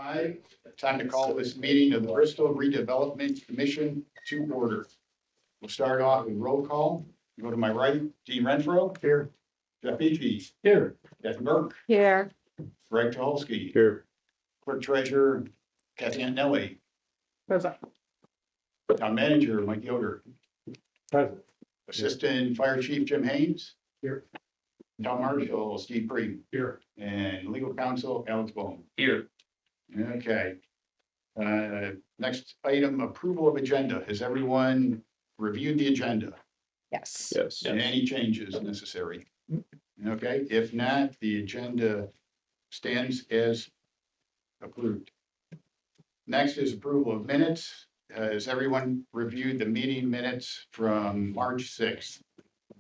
5, time to call this meeting of the Bristol Redevelopment Commission to order. We'll start off with roll call. Go to my right, Dean Renfro. Here. Jeff Beachy. Here. Kathy Burke. Here. Greg Tuholsky. Here. Clerk Treasurer Kathy Antonelli. Present. Town Manager Mike Yoder. Present. Assistant Fire Chief Jim Haynes. Here. Town Marshal Steve Preem. Here. And Legal Counsel Alex Bone. Here. Okay. Next item, approval of agenda. Has everyone reviewed the agenda? Yes. Yes. And any changes necessary? Okay, if not, the agenda stands as approved. Next is approval of minutes. Has everyone reviewed the meeting minutes from March 6th?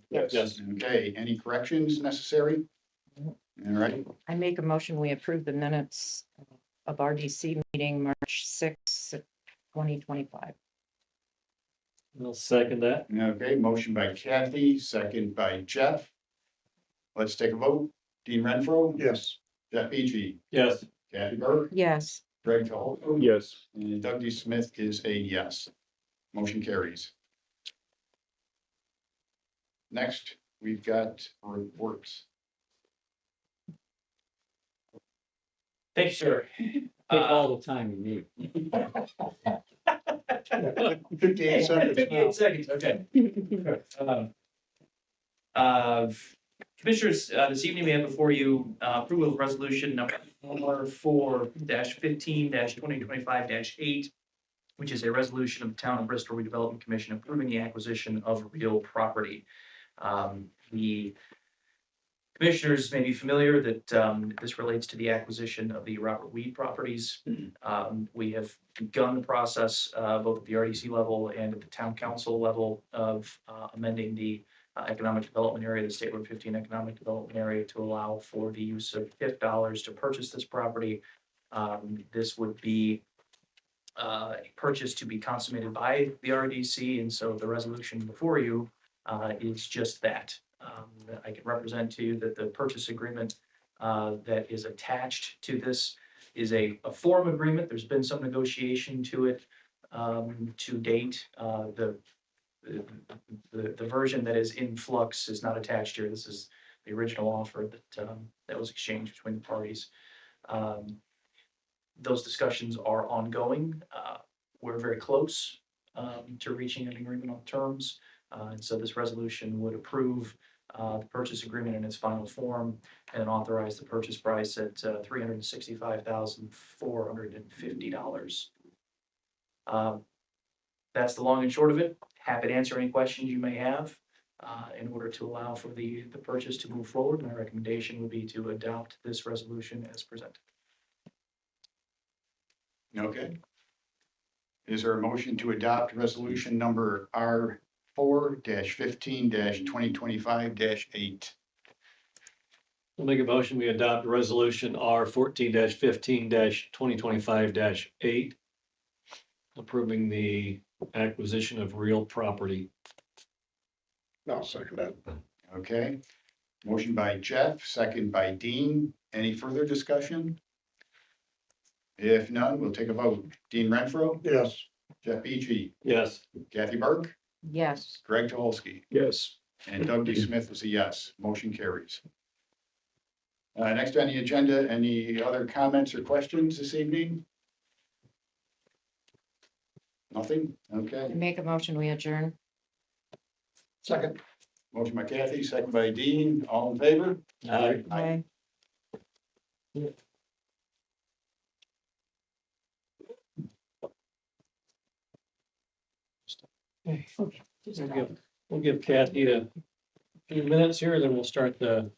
Yes. Okay, any corrections necessary? All right, I make a motion, we approve the minutes of RDC meeting March 6th, 2025. I'll second that. okay, motion by Kathy, second by Jeff. Let's take a vote. Dean Renfro. Yes. Jeff Beachy. Yes. Kathy Burke. Yes. Greg Tuholsky. Yes. And Doug D. Smith is a yes. Motion carries. Next, we've got reports. Thank you, sir. Take all the time you need. 58 seconds. 58 seconds, okay. Commissioners, this evening we have before you approval of resolution number 4-15-2025-8, which is a resolution of the Town of Bristol Redevelopment Commission approving the acquisition of real property. The commissioners may be familiar that this relates to the acquisition of the Robert Weed properties. We have begun the process both at the RDC level and at the town council level of amending the economic development area, the State Road 15 economic development area, to allow for the use of TIF dollars to purchase this property. This would be a purchase to be consummated by the RDC, and so the resolution before you is just that. I can represent to you that the purchase agreement that is attached to this is a form agreement. There's been some negotiation to it to date. The version that is in flux is not attached here. This is the original offer that was exchanged between the parties. Those discussions are ongoing. We're very close to reaching an agreement on terms. And so this resolution would approve the purchase agreement in its final form and authorize the purchase price at $365,450. That's the long and short of it. Happy to answer any questions you may have in order to allow for the purchase to move forward. My recommendation would be to adopt this resolution as presented. Okay. Is there a motion to adopt resolution number R4-15-2025-8? I'll make a motion, we adopt resolution R14-15-2025-8, approving the acquisition of real property. I'll second that. Okay. Motion by Jeff, second by Dean. Any further discussion? If none, we'll take a vote. Dean Renfro. Yes. Jeff Beachy. Yes. Kathy Burke. Yes. Greg Tuholsky. Yes. And Doug D. Smith is a yes. Motion carries. Next on the agenda, any other comments or questions this evening? Nothing? I Okay. make a motion, we adjourn. Second. Motion by Kathy, second by Dean. All in favor? Aye. Aye. We'll give Kathy a few minutes here, then we'll start the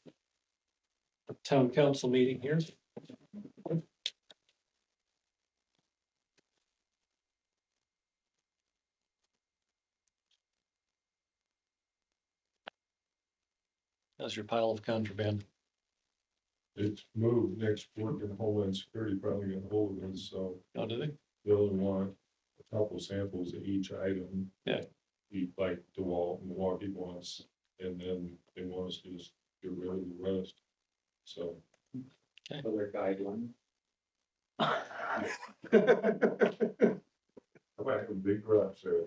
town council meeting here. How's your pile of contraband? It's moved next week and Homeland Security probably gonna hold it, so Oh, do they? they'll want a couple samples of each item. Yeah. Like Milwaukee wants, and then they want us to just get rid of the rest. So Okay. Other guidelines. I'm having a big rush there.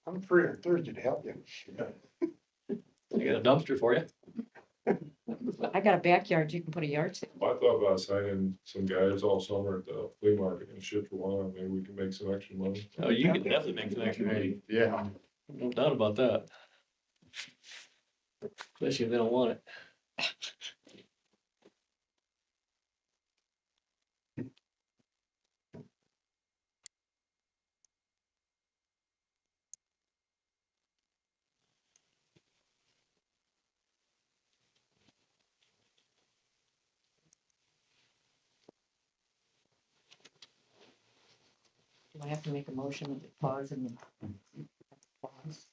I'm free on Thursday to help you. I got a dumpster for you. I got a backyard, you can put a yard sale. I thought about signing some guys all summer at the flea market in Chippewa, maybe we can make some extra money. Oh, you can definitely make some extra money. Yeah, No doubt about that. Especially if they don't want it. Do I have to make a motion with the pause and pause?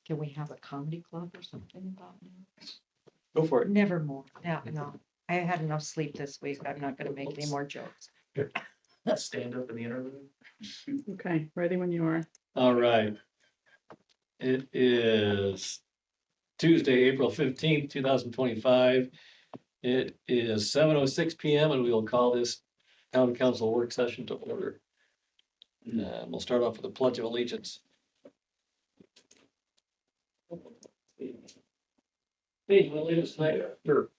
Can we have a comedy club or something about now? Go for it. Never more. No. I had enough sleep this week. I'm not gonna make any more jokes. Stand up in the interlude. Okay, ready when you are. All right. It is Tuesday, April 15th, 2025. It is 7:06 PM and we will call this town council work session to order. We'll start off with a pledge of allegiance. Hey, we'll lead us tonight. Sure.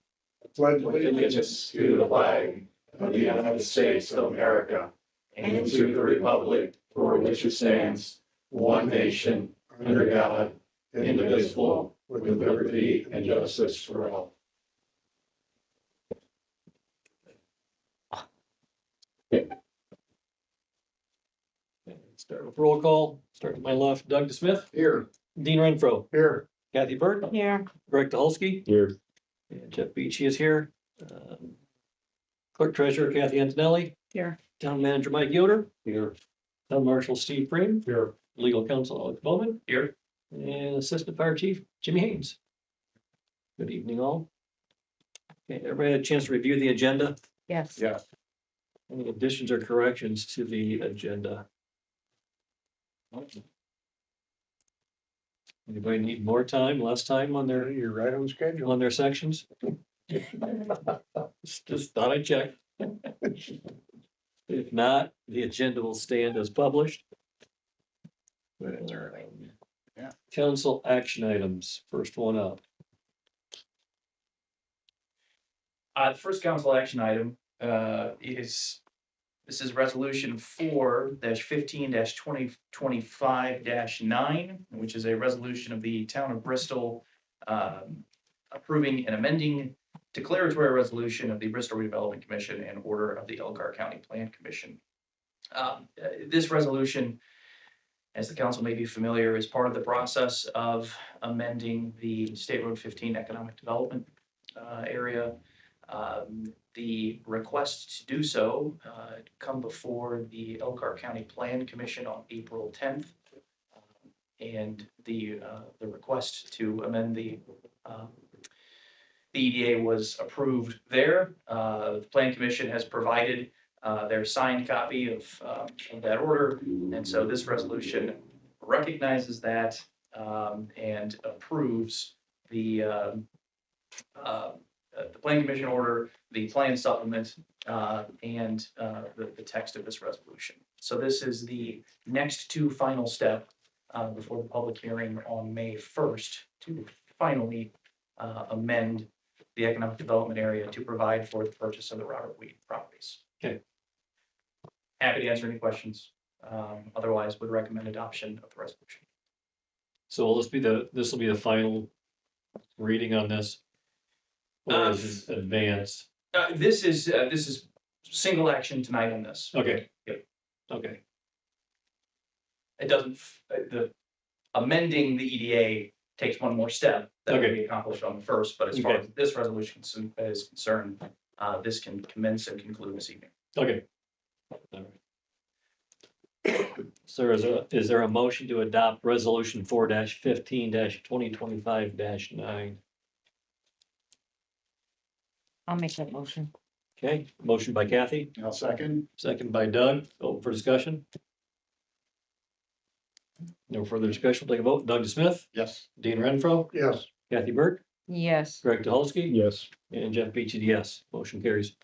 Pledge allegiance to the flag of the United States of America and to the republic for which it stands, one nation, under God, indivisible, with liberty and justice for all. Start with roll call. Start with my left, Doug DeSmith, here, Dean Renfro, Here. Kathy Burke, Here. Greg Dolsky. Here. And Jeff Beachy is here. Clerk Treasurer Kathy Antonelli, Here. Town Manager Mike Yoder, Here. Town Marshal Steve Freeman, Here. Legal Counsel Alex Bowman, Here. and Assistant Fire Chief Jimmy Haynes. Good evening, all. Okay, everybody had a chance to review the agenda. Yes. yeah. Any additions or corrections to the agenda? Anybody need more time, less time on their, You're right on schedule. on their sections? Just thought I'd check. If not, the agenda will stand as published. Yeah. Council action items, first one up. The first council action item, this is resolution 4-15-2025-9, which is a resolution of the town of Bristol, approving and amending declaratory resolution of the Bristol Redevelopment Commission and order of the Elkhart County Plan Commission. This resolution, as the council may be familiar, is part of the process of amending the State Road 15 economic development area. The request to do so come before the Elkhart County Plan Commission on April 10th. And the request to amend the EDA was approved there. The Plan Commission has provided their signed copy of that order. And so this resolution recognizes that and approves the Plan Commission order, the plan supplement, and the text of this resolution. So this is the next two final step before the public hearing on May 1st to finally amend the economic development area to provide for the purchase of the Robert Weed properties. Okay. Happy to answer any questions. Otherwise, would recommend adoption of the resolution. So will this will be the final reading on this? Or is it advanced? This is single action tonight on this. Okay. Yep. Okay, It doesn't, the amending the EDA takes one more step that will be accomplished on the first, but as far as this resolution is concerned, this can commence and conclude this evening. okay. All right. So is there a motion to adopt resolution 4-15-2025-9? I'll make that motion. Okay, motion by Kathy, I'll second. second by Doug. Open for discussion. No further discussion. We'll take a vote. Doug DeSmith, Yes, Dean Renfro, Yes. Kathy Burke, Yes. Greg Dolsky, Yes. and Jeff Beechey, yes. Motion carries.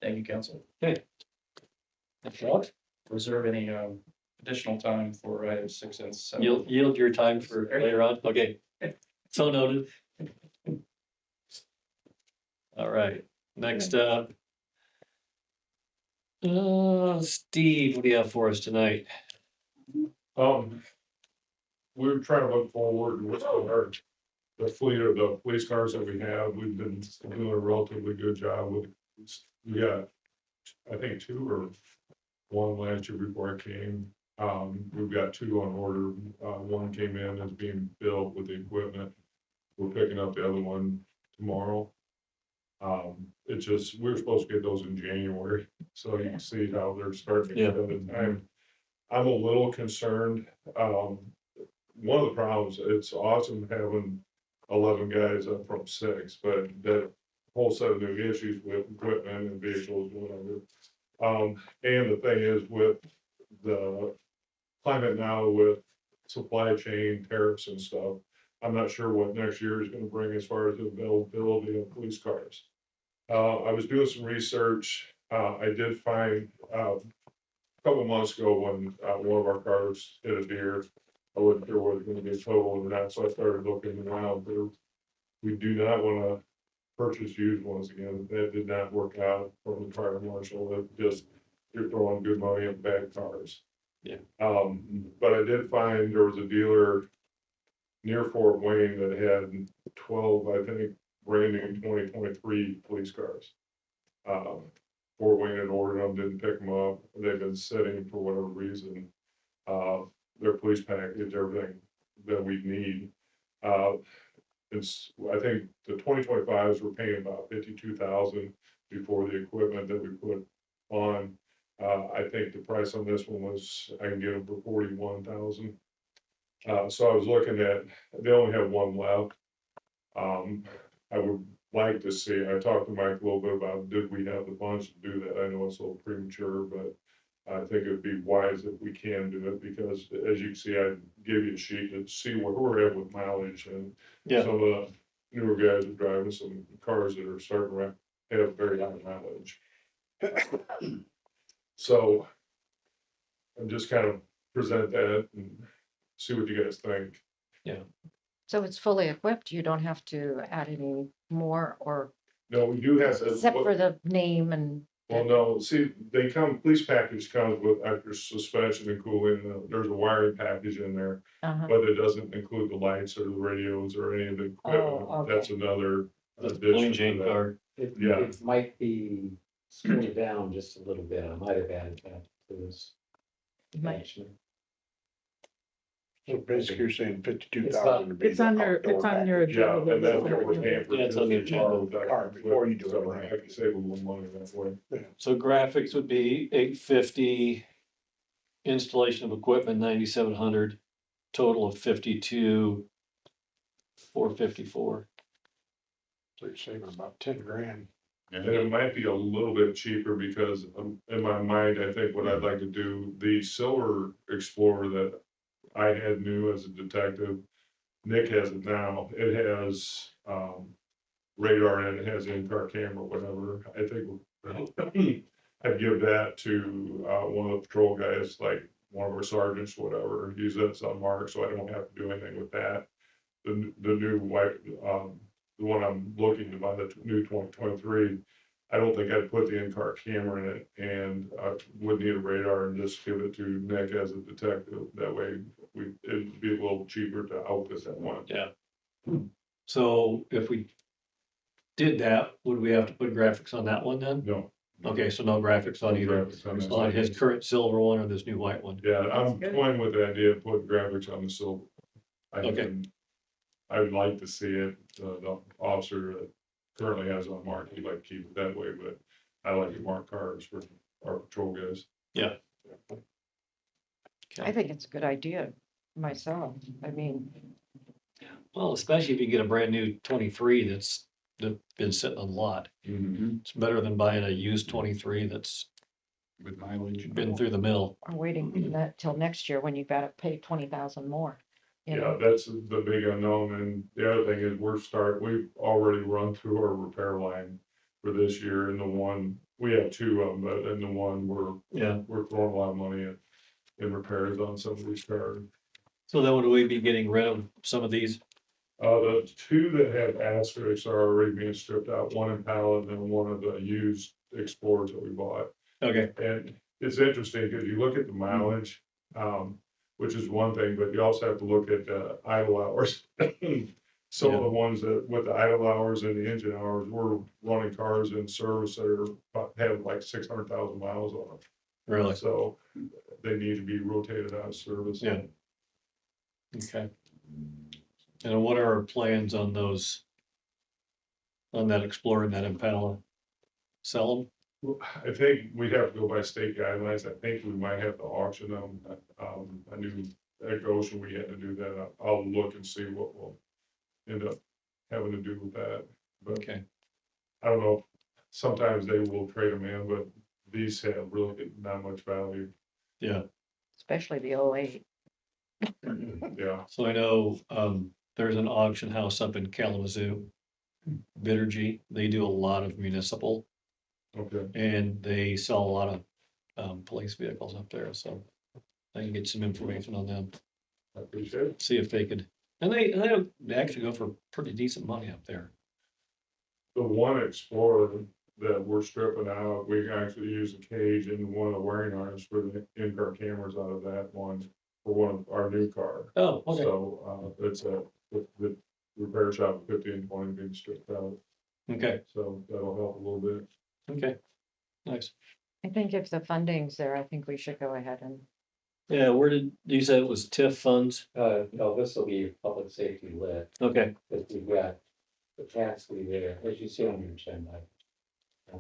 Thank you, council. That's all. Reserve any additional time for items 6 and 7. Yield your time for later on. Okay. So noted. All right, next up. Steve, what do you have for us tonight? We're trying to look forward with our, the fleet of the police cars that we have. We've been doing a relatively good job with, we got, I think, 2 or 1 last year before I came. We've got 2 on order. One came in, is being built with the equipment. We're picking up the other one tomorrow. It's just, we're supposed to get those in January, so you can see how they're starting to get in time. I'm a little concerned. One of the problems, it's awesome having 11 guys up from 6, but that whole set of new issues with equipment and vehicles, whatever. And the thing is with the climate now with supply chain tariffs and stuff, I'm not sure what next year is gonna bring as far as the availability of police cars. I was doing some research. I did find, a couple months ago when, one of our cars hit a deer, I wasn't sure whether it was gonna be a total or not, so I started looking around. We do not wanna purchase used ones again. That did not work out from the fire marshal. It just, you're throwing good money in bad cars. Yeah. But I did find there was a dealer near Fort Wayne that had 12, I think, brand new 2023 police cars. Fort Wayne had ordered them, didn't pick them up. They've been sitting for whatever reason. Their police package, everything that we need. It's, I think the 2025s were paying about 52,000 before the equipment that we put on. I think the price on this one was, I can get them for 41,000. So I was looking at, they only have 1 left. I would like to see, I talked to Mike a little bit about, did we have the funds to do that? I know it's a little premature, but I think it'd be wise if we can do it, because as you can see, I give you a sheet to see where we're at with mileage, and Yeah. some of the newer guys are driving some cars that are starting to have very high mileage. So I'm just kind of present that and see what you guys think. So it's fully equipped. You don't have to add any more or No, we do have. except for the name and. Well, no, see, they come, police package comes with extra suspension and cooling, there's a wiring package in there, Uh-huh. but it doesn't include the lights or the radios or any of the equipment. Oh, okay. That's another Plain addition Jane to that. car. Yeah. It might be scaled down just a little bit. I might have added that to this. You might- Actually. So basically you're saying 52,000. It's would be It's on the your, outdoor it's on package. your Yeah, agenda. and that's what we're paying for. Yeah, it's on the agenda. Car before you do So everything. I can save a little money that way. So graphics would be 850, installation of equipment 9,700, total of 52, 454. So you're saving about 10 grand. And it might be a little bit cheaper because in my mind, I think what I'd like to do, the Silver Explorer that I had new as a detective, Nick has it now. It has radar and it has in-car camera, whatever. I think I'd give that to one of the patrol guys, like one of our sergeants, whatever. Use that as unmarked, so I don't have to do anything with that. The new white, the one I'm looking to buy, the new 2023, I don't think I'd put the in-car camera in it, and would need a radar and just give it to Nick as a detective. That way, it'd be a little cheaper to outfit that one. Yeah. So if we did that, would we have to put graphics on that one then? No. Okay, so no graphics on No either, graphics on that. on his current silver one or this new white one. Yeah, I'm good. toying with the idea of putting graphics on the silver. Okay. I would like to see it, the officer that currently has unmarked, he'd like to keep it that way, but I like to mark cars for our patrol guys. I think it's a good idea myself. I mean, Well, especially if you get a brand new 23 that's been sitting on the lot. It's better than buying a used 23 that's With mileage. been through the mill. or waiting till next year when you gotta pay 20,000 more. you Yeah, know? that's the big unknown, and the other thing is we've already run through our repair line for this year, and the one, we have two of them, but in the one, we're throwing a lot of money in repairs on some of these cars. So then would we be getting rid of some of these? The two that have asterisks are already being stripped out, one in pallet and one of the used Explorers that we bought. Okay, And it's interesting, because you look at the mileage, which is one thing, but you also have to look at idle hours. Some of the ones that, with the idle hours and the engine hours, we're running cars in service that have like 600,000 miles on them. really? So they need to be rotated out of service. Yeah. Okay. And what are our plans on those? On that Explorer and that Impala? Sell them? I think we'd have to go by state guidelines. I think we might have to auction them. I knew at Goshen we had to do that. I'll look and see what we'll end up having to do with that. But Okay, I don't know. Sometimes they will trade them in, but these have really not much value. yeah. Especially the 08. Yeah. So I know, there's an auction house up in Kalamazoo. Bittergy, they do a lot of municipal Okay. and they sell a lot of, police vehicles up there, so. I can get some information on them, I appreciate it. see if they could, and they actually go for pretty decent money up there. The one Explorer that we're stripping out, we actually use a cage and one of the wiring harness for the in-car cameras out of that one for one of our new car. Oh, okay, So, it's the repair shop 50 and 20 being stripped out, okay, so that'll help a little bit. okay, nice. I think if the funding's there, I think we should go ahead and, Yeah, where did, you said it was TIF funds? No, this will be public safety lit, Okay, because we've got the tax we there, as you see on your agenda.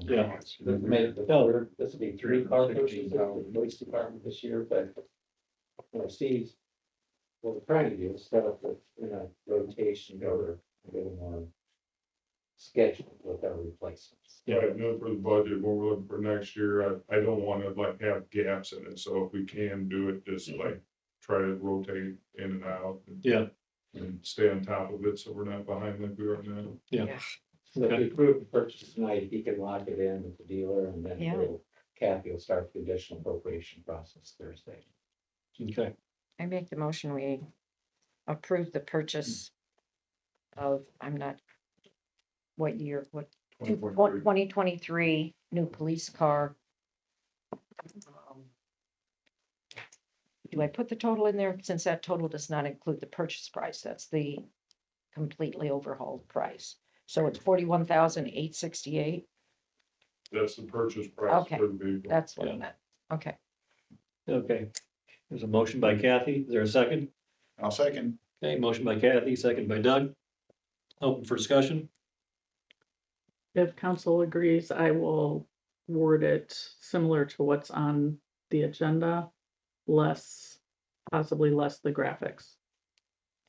Yeah. This will be 3 car purchases from the police department this year, but, Steve's, what we're trying to do is set up in a rotation, go to a little more scheduled with our replacements. Yeah. Right, and then for the budget, when we're looking for next year, I don't wanna like have gaps in it, so if we can do it, just like try to rotate in and out. yeah, And stay on top of it, so we're not behind like we are now. yeah, So if we approve the purchase tonight, he can lock it in with the dealer, and then Yeah. Kathy will start the additional appropriation process Thursday. okay, I make the motion, we approve the purchase of, I'm not, what year, what, 2023 new police car. Do I put the total in there, since that total does not include the purchase price? That's the completely overhauled price. So it's 41,868. That's the purchase price Okay. for the vehicle. That's what I Yeah. meant. Okay. okay. There's a motion by Kathy, is there a second? I'll second. Okay, motion by Kathy, second by Doug. Open for discussion? If council agrees, I will word it similar to what's on the agenda, possibly less the graphics.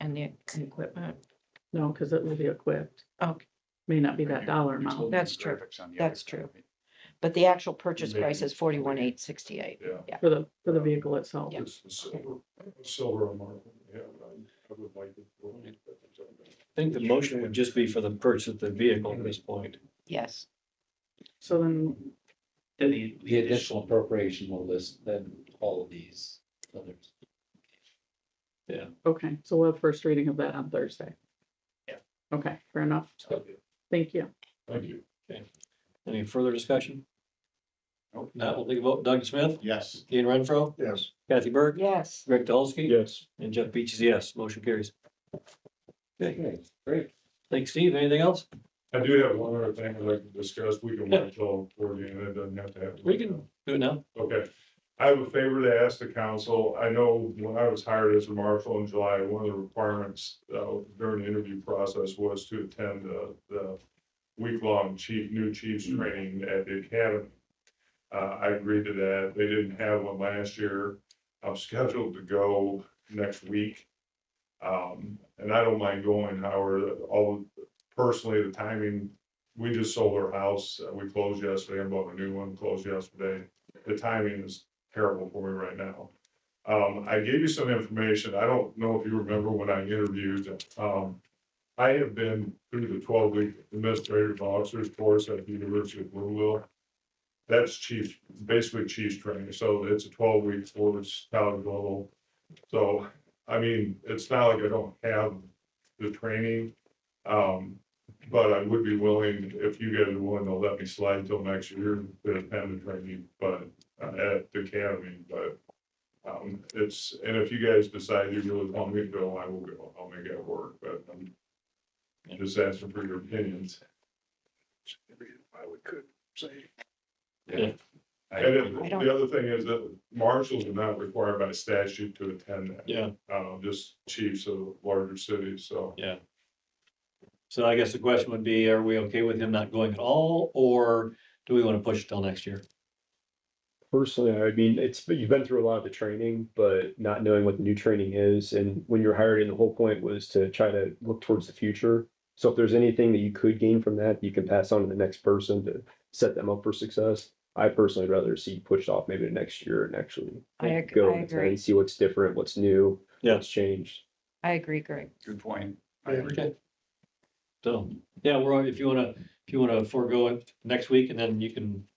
And the equipment. No, because it will be equipped. Okay, May not be that dollar You told amount. me That's the true. graphics on the That's other true. side. but the actual purchase Maybe. price is 41,868. Yeah. Yeah. For the vehicle itself. Yeah. It's the silver mark. Yeah, I would like it. I think the motion would just be for the purchase of the vehicle at this point. Yes. So then, Then The additional appropriation will list then all of these others. okay, so we'll have first reading of that on Thursday. Yeah. Okay, fair enough. Thank you. Thank you. Any further discussion? Nope. Now we'll take a vote. Doug Smith, Yes. Ian Renfro, Yes. Kathy Burke, Yes. Greg Dolsky, Yes. and Jeff Beach is yes. Motion carries. Okay, Okay, great. thanks, Steve. Anything else? I do have one other thing I'd like to discuss. We can wait till toward the end. It doesn't have to happen. We can do it now. Okay, I have a favor to ask the council. I know when I was hired as a marshal in July, one of the requirements during the interview process was to attend the week-long new chiefs training at the academy. I agreed to that. They didn't have one last year. I'm scheduled to go next week. And I don't mind going, however, personally, the timing, we just sold our house. We closed yesterday. I bought a new one, closed yesterday. The timing is terrible for me right now. I gave you some information. I don't know if you remember when I interviewed, I have been through the 12-week administrative officers course at the University of Louisville. That's chief, basically chief's training, so it's a 12-week course, college level. So, I mean, it's not like I don't have the training. But I would be willing, if you guys are willing to let me slide until next year to attend the training, but at the academy, but. It's, and if you guys decide you really want me to go, I will go, I'll make it work, but I'm just asking for your opinions. I would could say. Yeah. I- And I don't- the other thing is that marshals are not required by statute to attend that. Yeah. Just chiefs of larger cities, so. Yeah. So I guess the question would be, are we okay with him not going at all, or do we want to push it till next year? Personally, I mean, you've been through a lot of the training, but not knowing what the new training is, and when you're hired in, the whole point was to try to look towards the future. So if there's anything that you could gain from that, you can pass on to the next person to set them up for success. I personally would rather see pushed off maybe to next year and actually I go agree. and see what's different, what's new, Yeah. what's changed. I agree, Greg. Good point. I agree. Okay. So, yeah, if you wanna forego it next week, and then you can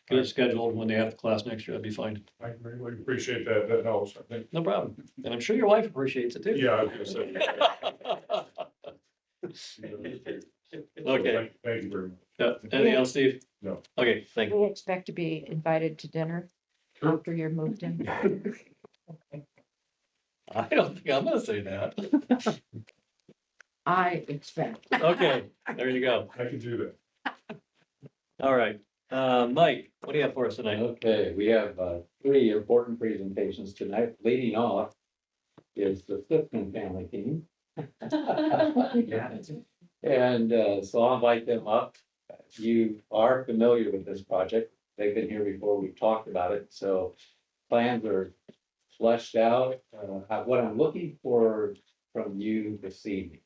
get it scheduled when they have the class next year, that'd be fine. I really appreciate that, that helps, I think. No problem. And I'm sure your wife appreciates it too. Yeah, I was gonna say. Okay. Thank you very much. Yeah, anything else, Steve? No. Okay, thank you. We expect to be invited to dinner after you're moved in. I don't think I'm gonna say that. I expect. Okay, there you go. I can do that. All right, Mike, what do you have for us tonight? Okay, we have three important presentations tonight. Leading off is the Clifton family team. And so I'll invite them up. You are familiar with this project. They've been here before. We've talked about it. So plans are fleshed out. What I'm looking for from you this evening.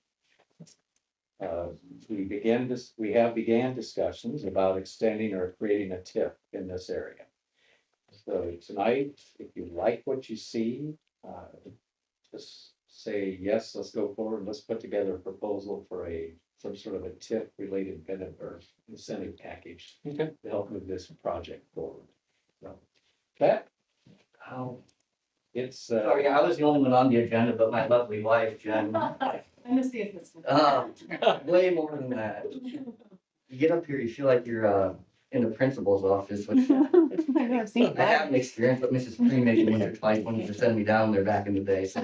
We have began discussions about extending or creating a TIF in this area. So tonight, if you like what you see, just say, yes, let's go forward. Let's put together a proposal for some sort of a TIF related benefit or incentive package. Okay. To help move this project forward. So, Pat? It's, Sorry, I was the only one on the agenda, but my lovely wife, Jen, I miss the assistant. way more than that. You get up here, you feel like you're in the principal's office, which I've seen I haven't experienced, but Mrs. Green maybe once or twice when you send me down there back in the day, so.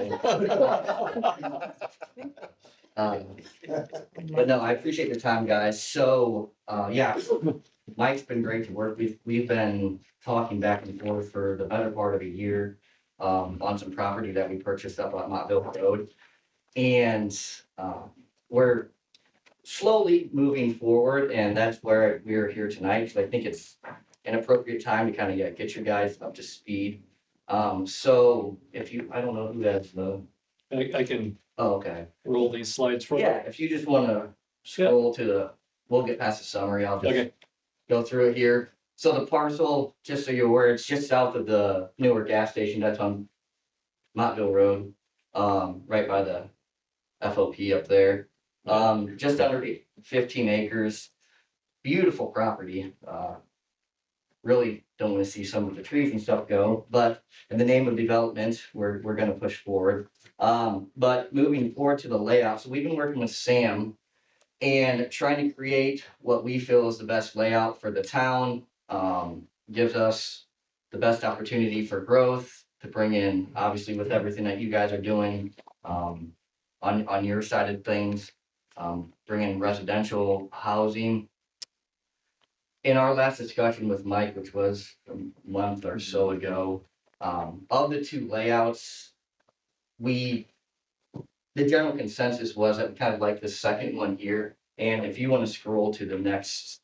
But no, I appreciate the time, guys. So, yeah, Mike's been great to work with. We've been talking back and forth for the better part of a year on some property that we purchased up on Montville Road. And we're slowly moving forward, and that's where we're here tonight. So I think it's an appropriate time to kind of get you guys up to speed. So if you, I don't know who has the, I can oh, okay. roll these slides for you. Yeah, if you just want to scroll to the, we'll get past the summary. I'll just Okay, go through it here. So the parcel, just so you're aware, it's just south of the newer gas station. That's on Montville Road, right by the FOP up there. Just under 15 acres, beautiful property. Really don't want to see some of the trees and stuff go, but in the name of development, we're going to push forward. But moving forward to the layout, so we've been working with Sam and trying to create what we feel is the best layout for the town. Gives us the best opportunity for growth to bring in, obviously with everything that you guys are doing on your side of things, bring in residential housing. In our last discussion with Mike, which was a month or so ago, of the two layouts, the general consensus was that we kind of like the second one here. And if you want to scroll to the next,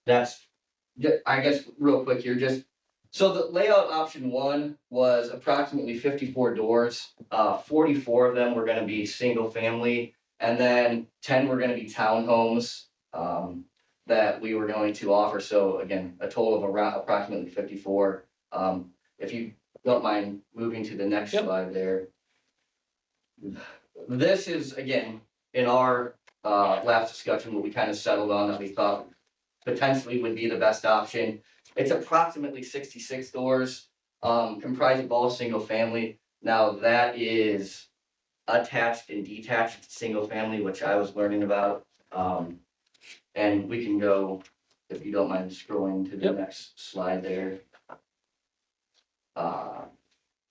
I guess real quick here, so the layout option one was approximately 54 doors. 44 of them were going to be single family, and then 10 were going to be townhomes that we were going to offer. So again, a total of around approximately 54. If you don't mind moving to the next Yep. slide there. This is, again, in our last discussion, what we kind of settled on that we thought potentially would be the best option. It's approximately 66 doors, comprised of all single family. Now that is attached and detached single family, which I was learning about. And we can go, if you don't mind scrolling to the Yep. next slide there.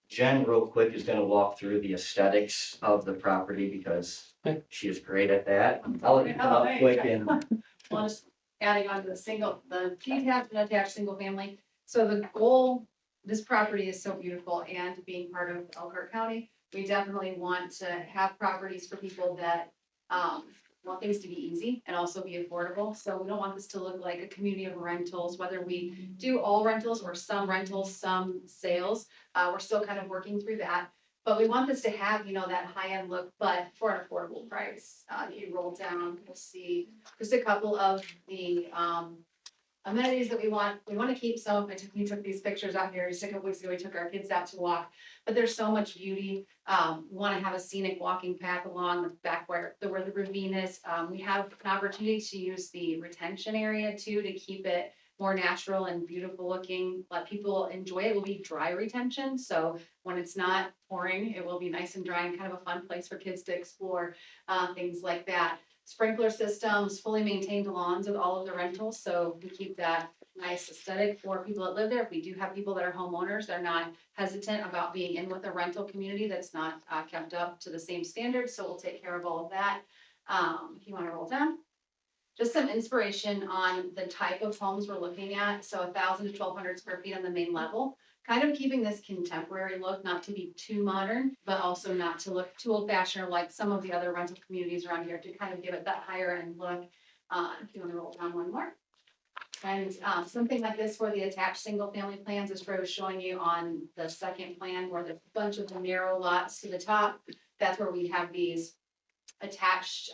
Jen, real quick, is gonna walk through the aesthetics of the property because Okay. she is great at that. I'll let you come up quick and Well, just adding on to the detached and attached single family. So the goal, this property is so beautiful and being part of Elkhart County, we definitely want to have properties for people that, want things to be easy and also be affordable. So we don't want this to look like a community of rentals, whether we do all rentals or some rentals, some sales. We're still kind of working through that. But we want this to have, that high-end look, but for an affordable price. If you roll down, you'll see just a couple of the amenities that we want to keep some. We took these pictures out here just a couple weeks ago. We took our kids out to walk, but there's so much beauty. We want to have a scenic walking path along the back where the ravine is. We have an opportunity to use the retention area too, to keep it more natural and beautiful looking, let people enjoy it. It will be dry retention, so when it's not pouring, it will be nice and dry and kind of a fun place for kids to explore, things like that. Sprinkler systems, fully maintained lawns with all of the rentals, so we keep that nice aesthetic for people that live there. If we do have people that are homeowners, they're not hesitant about being in with a rental community that's not kept up to the same standards, so we'll take care of all of that. If you wanna roll down. Just some inspiration on the type of homes we're looking at, so 1,000 to 1,200 square feet on the main level. Kind of keeping this contemporary look, not to be too modern, but also not to look too old fashioned or like some of the other rental communities around here, to kind of give it that higher end look. If you wanna roll down one more. And something like this for the attached single family plans is where I was showing you on the second plan where there's a bunch of the narrow lots to the top. That's where we have these attached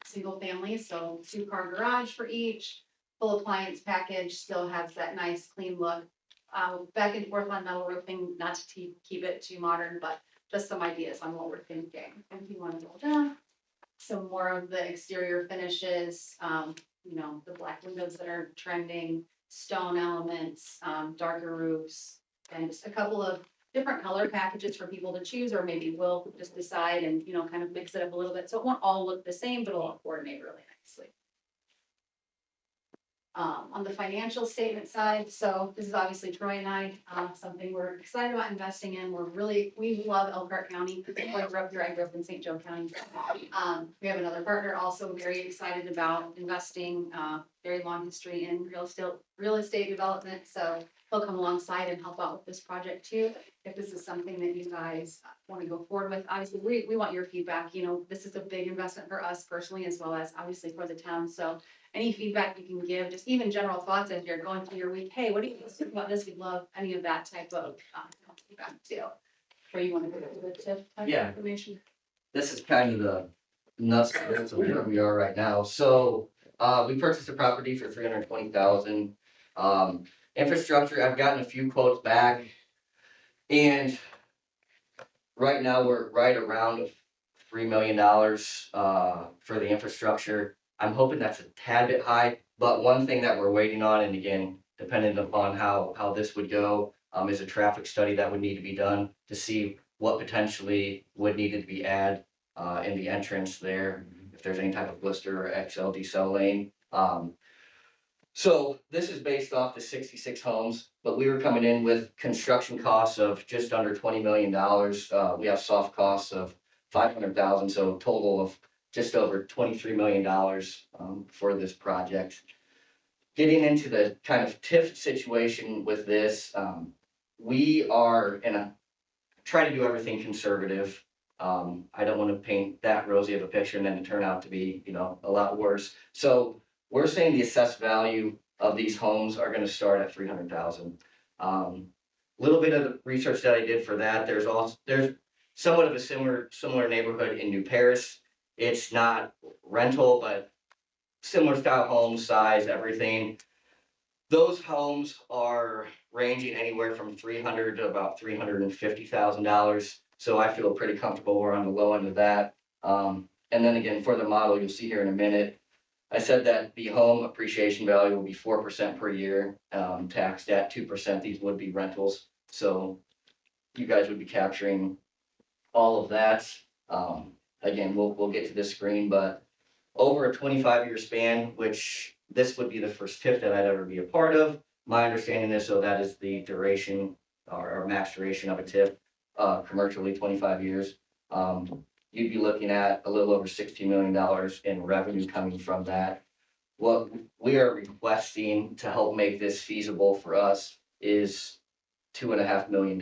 single family, so 2-car garage for each, full appliance package, still has that nice clean look. Back and forth on metal roofing, not to keep it too modern, but just some ideas on what we're thinking. If you want to roll down, some more of the exterior finishes, the black windows that are trending, stone elements, darker roofs, and just a couple of different color packages for people to choose, or maybe we'll just decide and, kind of mix it up a little bit. So it won't all look the same, but it'll all coordinate really nicely. On the financial statement side, so this is obviously Troy and I, something we're excited about investing in. We love Elkhart County. I grew up here, I grew up in St. Joe County. We have another partner also very excited about investing, very long history in real estate development. So he'll come alongside and help out with this project too. If this is something that you guys want to go forward with, obviously we want your feedback. This is a big investment for us personally, as well as obviously for the town. So any feedback you can give, just even general thoughts as you're going through your week. Hey, what do you think about this? We'd love any of that type of feedback too. Where you want to go to the tip type Yeah. of information. this is kind of the nuts and bolts of where we are right now. So, we purchased a property for 320,000. Infrastructure, I've gotten a few quotes back. And right now, we're right around $3 million, for the infrastructure. I'm hoping that's a tad bit high, but one thing that we're waiting on, and again, depending upon how this would go, is a traffic study that would need to be done to see what potentially would need to be added, in the entrance there, if there's any type of blister or XL decel lane. So this is based off the 66 homes, but we were coming in with construction costs of just under $20 million. We have soft costs of 500,000, so a total of just over $23 million, for this project. Getting into the kind of TIF situation with this, we are try to do everything conservative. I don't want to paint that rosy of a picture and then to turn out to be, a lot worse. So we're saying the assessed value of these homes are going to start at 300,000. Little bit of the research that I did for that, there's somewhat of a similar neighborhood in New Paris. It's not rental, but similar style home size, everything. Those homes are ranging anywhere from $300,000 to about $350,000. So I feel pretty comfortable we're on the low end of that. And then again, for the model, you'll see here in a minute, I said that the home appreciation value will be 4% per year, taxed at 2%. These would be rentals. So you guys would be capturing all of that. Again, we'll get to this screen, but over a 25-year span, which this would be the first TIF that I'd ever be a part of. My understanding is, so that is the duration or max duration of a TIF, commercially 25 years. You'd be looking at a little over $60 million in revenue coming from that. What we are requesting to help make this feasible for us is $2.5 million.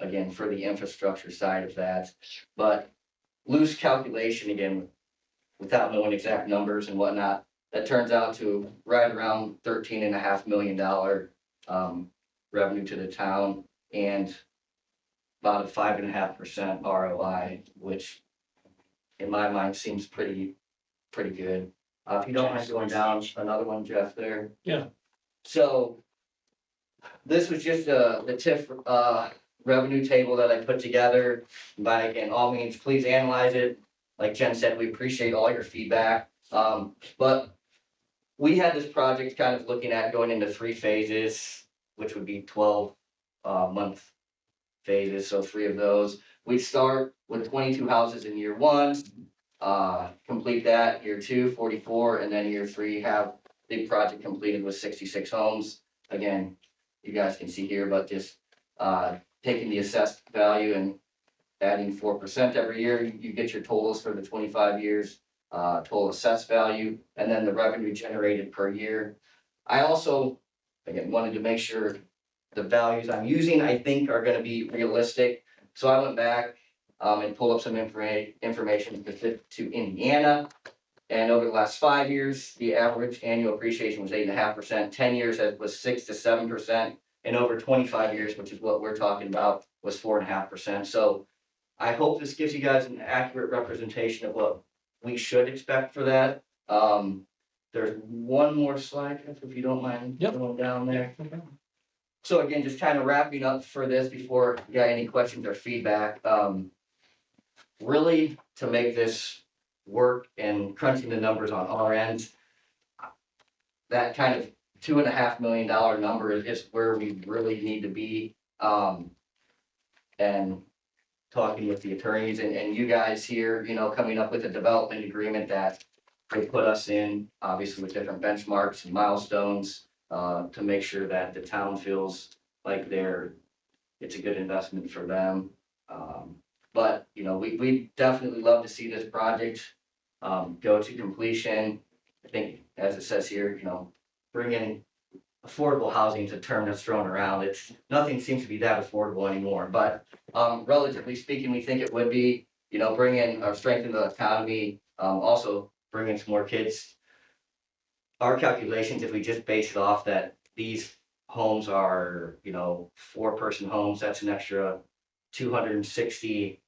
Again, for the infrastructure side of that, but loose calculation again, without knowing exact numbers and whatnot, that turns out to right around $13.5 million revenue to the town and about a 5.5% ROI, which in my mind seems pretty good. If you don't mind going down another one, Jeff, there. Yeah. So this was just the TIF revenue table that I put together. By again, all means, please analyze it. Like Jen said, we appreciate all your feedback. But we had this project kind of looking at going into 3 phases, which would be 12 month phases. So 3 of those. We'd start with 22 houses in year 1, complete that year 2, 44, and then year 3 have the project completed with 66 homes. Again, you guys can see here, but just taking the assessed value and adding 4% every year, you get your totals for the 25 years, total assessed value, and then the revenue generated per year. I also, again, wanted to make sure the values I'm using, I think, are going to be realistic. So I went back and pulled up some information specific to Indiana. And over the last 5 years, the average annual appreciation was 8.5%. 10 years was 6 to 7%. And over 25 years, which is what we're talking about, was 4.5%. So I hope this gives you guys an accurate representation of what we should expect for that. There's one more slide, if you don't mind going down there. So again, just kind of wrapping up for this before you got any questions or feedback. Really, to make this work and crunching the numbers on our end, that kind of $2.5 million number is where we really need to be. And talking with the attorneys and you guys here, coming up with a development agreement that they put us in, obviously with different benchmarks and milestones, to make sure that the town feels like it's a good investment for them. But, we definitely love to see this project go to completion. I think, as it says here, bring in affordable housing is a term that's thrown around. Nothing seems to be that affordable anymore, but relatively speaking, we think it would be, bring in or strengthen the economy, also bring in some more kids. Our calculations, if we just base it off that these homes are, 4-person homes, that's an extra 260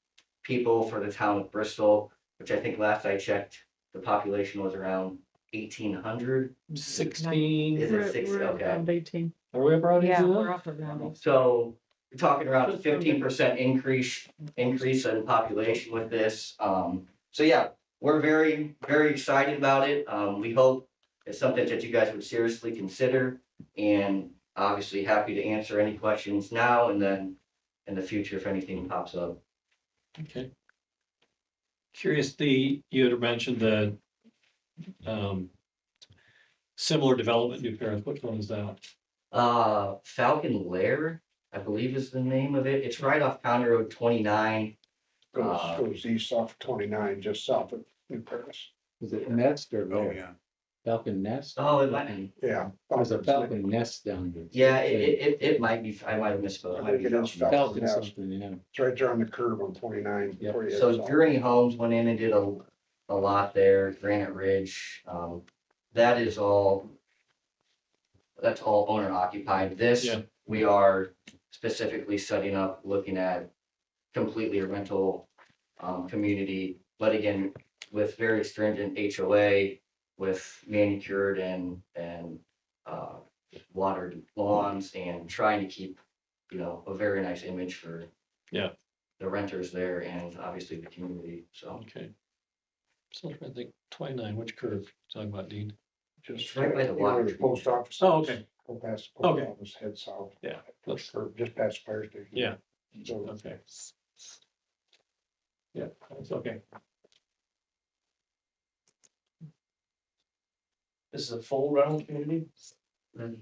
people for the town of Bristol, which I think last I checked, the population was around 1,800. 16. Is it 6? We're Okay. around 18. Are we around? Yeah, 18 now? we're up around. So we're talking around a 15% increase in population with this. So yeah, we're very, very excited about it. We hope it's something that you guys would seriously consider, and obviously happy to answer any questions now and then in the future if anything pops up. Okay. Curious, you had mentioned the similar development, New Paris. Which one is that? Falcon Lair, I believe is the name of it. It's right off County Road 29. Goes east off 29, just south of New Paris. Is it Nest or Oh, Lair? yeah. Falcon Nest? Oh, it might be. Yeah. There's a Falcon Nest down there. Yeah, it might be. I might have misspoke. It might be It is Falcon. Falcon Falcon Nest. something, yeah. It's right there on the curve on 29. Yep. before you hit So south. Journey Homes went in and did a lot there, Granite Ridge. That's all owner occupied. This, Yeah. we are specifically setting up, looking at completely a rental community. But again, with very stringent HOA, with manicured and watered lawns and trying to keep, you know, a very nice image for Yeah. the renters there and obviously the community, so. Okay. So I think 29, which curve talking about, Dean? Just Right by the where water the treatment. post office. Oh, is. okay. Go past the post Okay. office, head south. Yeah. First curve, just past the fire station. Yeah. So Okay. Yeah, that's okay. This is a full rental community? The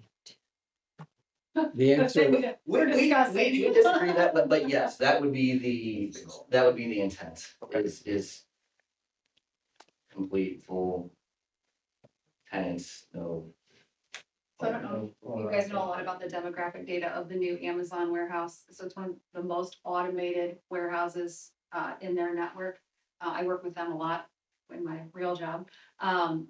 answer, We're discussing. We disagree that, but yes, that would be the intent, is complete, full tenants, no. So I don't know, you guys know a lot about the demographic data of the new Amazon warehouse. So it's one of the most automated warehouses in their network. I work with them a lot in my real job.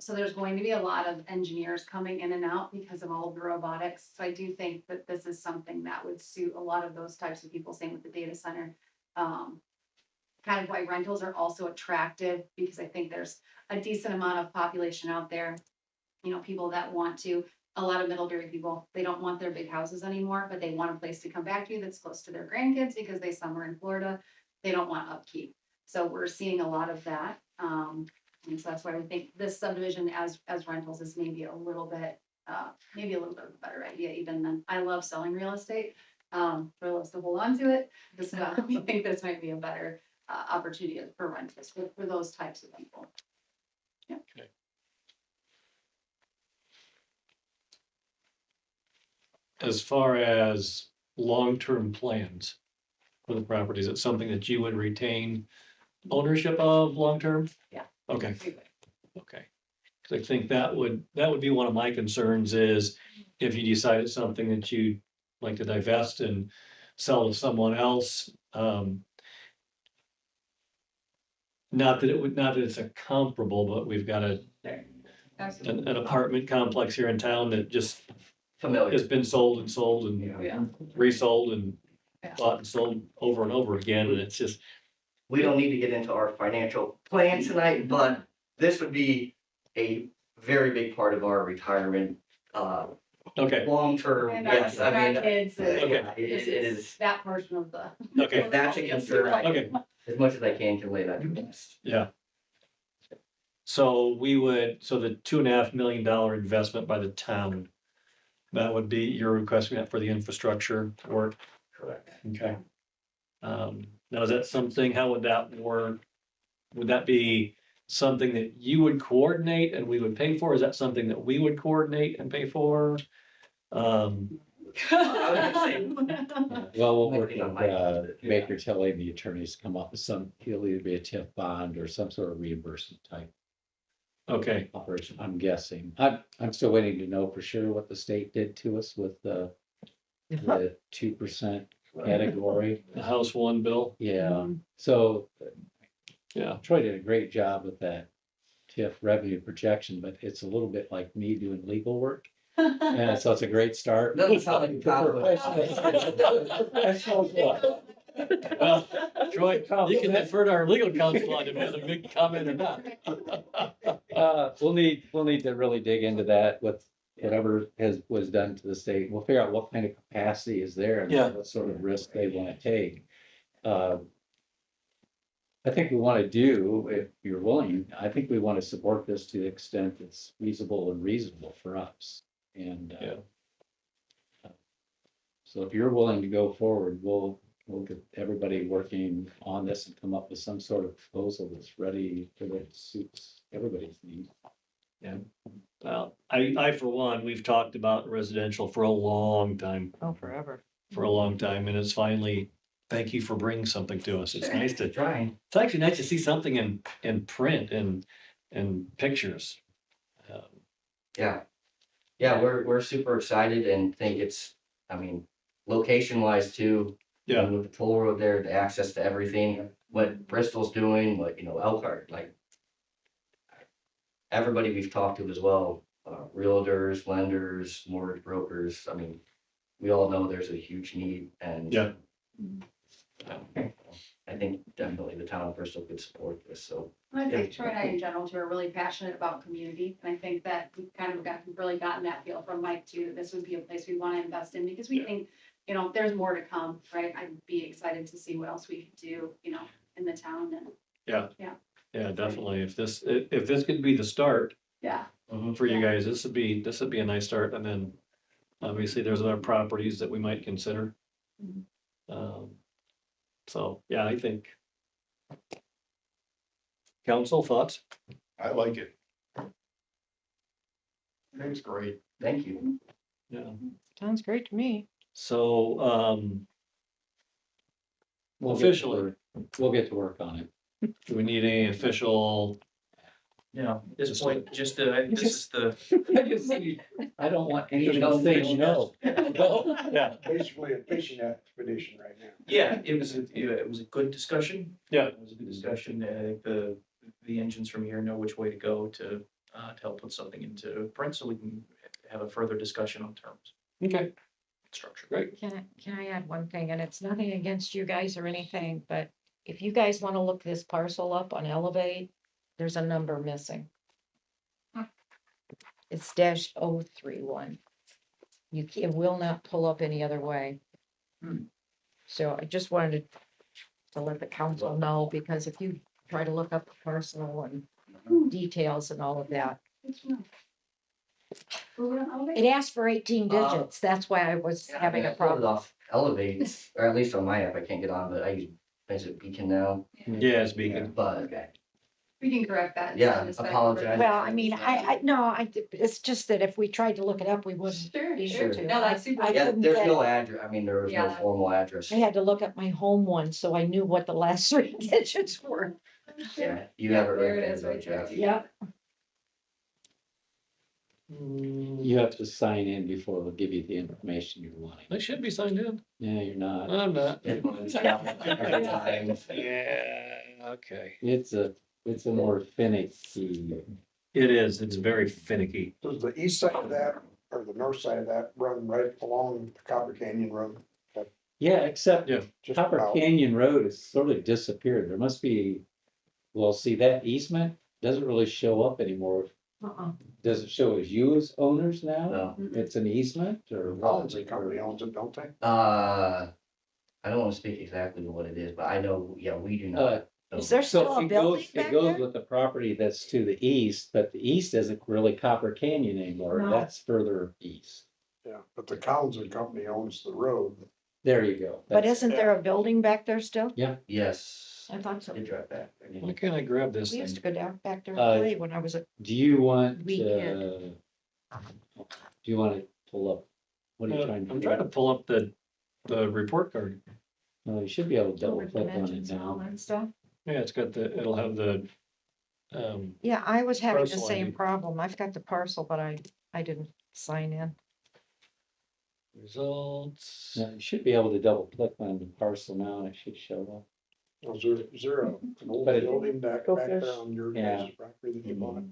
So there's going to be a lot of engineers coming in and out because of all of the robotics. So I do think that this is something that would suit a lot of those types of people, same with the data center. Kind of why rentals are also attractive, because I think there's a decent amount of population out there. You know, people that want to, a lot of Middlebury people, they don't want their big houses anymore, but they want a place to come back to that's close to their grandkids because they summer in Florida. They don't want upkeep. So we're seeing a lot of that. And so that's why we think this subdivision as rentals is maybe a little bit of a better idea even than, I love selling real estate. For us to hold on to it. We think this might be a better opportunity for rentals for those types of people. Yeah. Okay. As far as long-term plans for the properties, it's something that you would retain ownership of long-term? Yeah. Okay, We would. okay. Cause I think that would be one of my concerns is if you decided something that you'd like to divest and sell to someone else. Not that it's a comparable, but we've got Absolutely. an apartment complex here in town that just Familiar. has been sold and Yeah. resold and Yeah. bought and sold over and over again, and it's just, We don't need to get into our financial plan tonight, but this would be a very big part of our retirement, okay, long-term, And yes, I our mean. kids, Yeah, it this is, that portion of the. okay, if that's a concern, okay, as much as I can lay that to rest. yeah. So the $2.5 million investment by the town, that would be, you're requesting that for the infrastructure work? Correct. Okay. Now, is that something, how would that work? Would that be something that you would coordinate and we would pay for? Is that something that we would coordinate and pay for? I well, we'll work Maybe not with, my- Baker Tilly, the attorneys, come up with some, it'll either be a TIF bond or some sort of reimbursement type Okay, operation, I'm guessing. I'm still waiting to know for sure what the state did to us with the 2% category. the House One bill, Yeah, so yeah, Troy did a great job with that TIF revenue projection, but it's a little bit like me doing legal work. And so it's a great start. Doesn't sound like a conflict. Professional what? well, Troy, you can defer to our legal counsel on whether to make a comment or not. We'll need to really dig into that with whatever was done to the state. We'll figure out what kind of capacity is there and Yeah. what sort of risk they want to take. I think we want to do, if you're willing, I think we want to support this to the extent it's feasible and reasonable for us. And Yeah. So if you're willing to go forward, we'll get everybody working on this and come up with some sort of proposal that's ready for that suits everybody's needs. Well, I for one, we've talked about residential for a long time, Oh, forever. and it's finally, thank you for bringing something to us. It's nice to, Trying. it's actually nice to see something in print and pictures. Yeah. Yeah, we're super excited and think it's, I mean, location wise too. Yeah. With the toll road there, the access to everything, what Bristol's doing, what, Elkhart, like. Everybody we've talked to as well, realtors, lenders, mortgage brokers, I mean, we all know there's a huge need and. Yeah. I think definitely the town of Bristol could support this, so. I think Troy and I in general too are really passionate about community, and I think that we've kind of really gotten that feel from Mike too. This would be a place we want to invest in because we think, you know, there's more to come, right? I'd be excited to see what else we could do, you know, in the town and, Yeah, definitely. If this could be the start yeah. for you guys, this would be a nice start. And then obviously there's other properties that we might consider. So, yeah, I think. Council thoughts? I like it. It's great. Thank you. Yeah. Sounds great to me. So, We'll get to officially, work. We'll get to work on it. do we need any official? Yeah, at this point, just, this is the, I don't want Any anyone to say official- no. Yeah. Basically a fishing expedition right now. yeah, it was a good discussion. Yeah. It was a good discussion. I think the engines from here know which way to go to help put something into print so we can have a further discussion on terms, Okay, structure. great. Can I add one thing? And it's nothing against you guys or anything, but if you guys want to look this parcel up on Elevate, there's a number missing. It's -031. It will not pull up any other way. So I just wanted to let the council know, because if you try to look up the parcel and details and all of that, it asks for 18 digits. That's why I was Yeah, I having mean, a I pulled it problem. off Elevate, or at least on my app, I can't get on, but I use, is it Beacon now? Yeah, it's Beacon. But, We can correct that. and Yeah, send this back apologize. over. Well, I mean, it's just that if we tried to look it up, we wouldn't be Sure, able sure. to. No, that's super. I yeah, couldn't there's get no it. address, I mean, there was no Yeah. formal address. I had to look up my home one, so I knew what the last 3 digits were. Yeah, you have it There right it there, is, though, right there. Jeff. Yeah. You have to sign in before we'll give you the information you're wanting. I should be signed in. Yeah, you're not. I'm not. Every time. Yeah, okay. It's a more finicky. It is, it's very finicky. Does the east side of that or the north side of that run right along the Copper Canyon Road? Yeah, except Yeah. Just Copper about. Canyon Road has sort of disappeared. There must be, well, see, that easement doesn't really show up anymore. Does it show as you as owners now? No. It's an easement or what? Collins and Company owns it, don't they? I don't wanna speak exactly to what it is, but I know, yeah, we do not. Is there So still a it building goes, back it goes there? with the property that's to the east, but the east isn't really Copper Canyon anymore. No. That's further east. Yeah, but the Collins and Company owns the road. There you go. But That's- isn't there a building back there still? Yes. I thought so. I did drive back. Why can't I grab this We used to thing? go down back there and Uh, play when I was a, Do you want, Weekend. do you want to pull up? What are you trying to I'm do? trying to pull up the report card. No, you should be able to double with click on it dimensions and all now. that stuff. Yeah, it'll have the, Yeah, I was having the Parcel same ID. problem. I've got the parcel, but I didn't sign in. results. Yeah, you should be able to double click on the parcel now and it should show up. Is there an old But it- building back Go there fish. on your Yeah. guys' property that you bought?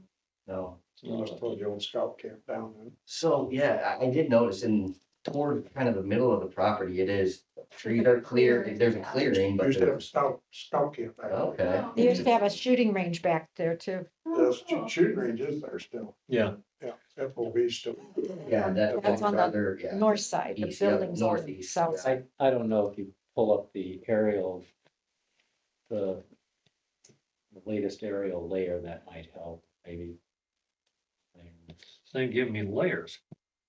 No. You must have told the old scout camp down then. So, yeah, I did notice in toward kind of the middle of the property, it is, trees are clear, there's a clearing, but Used to have a there's, scout camp back there. okay. They used to have a shooting range back there too. The shooting range is there still. Yeah, Yeah, FOB still. Yeah, That's that's on the further, yeah. North side, the East, yeah, buildings on the northeast, south yeah. side. I don't know if you pull up the aerial, the latest aerial layer, that might help, maybe. it's not giving me layers.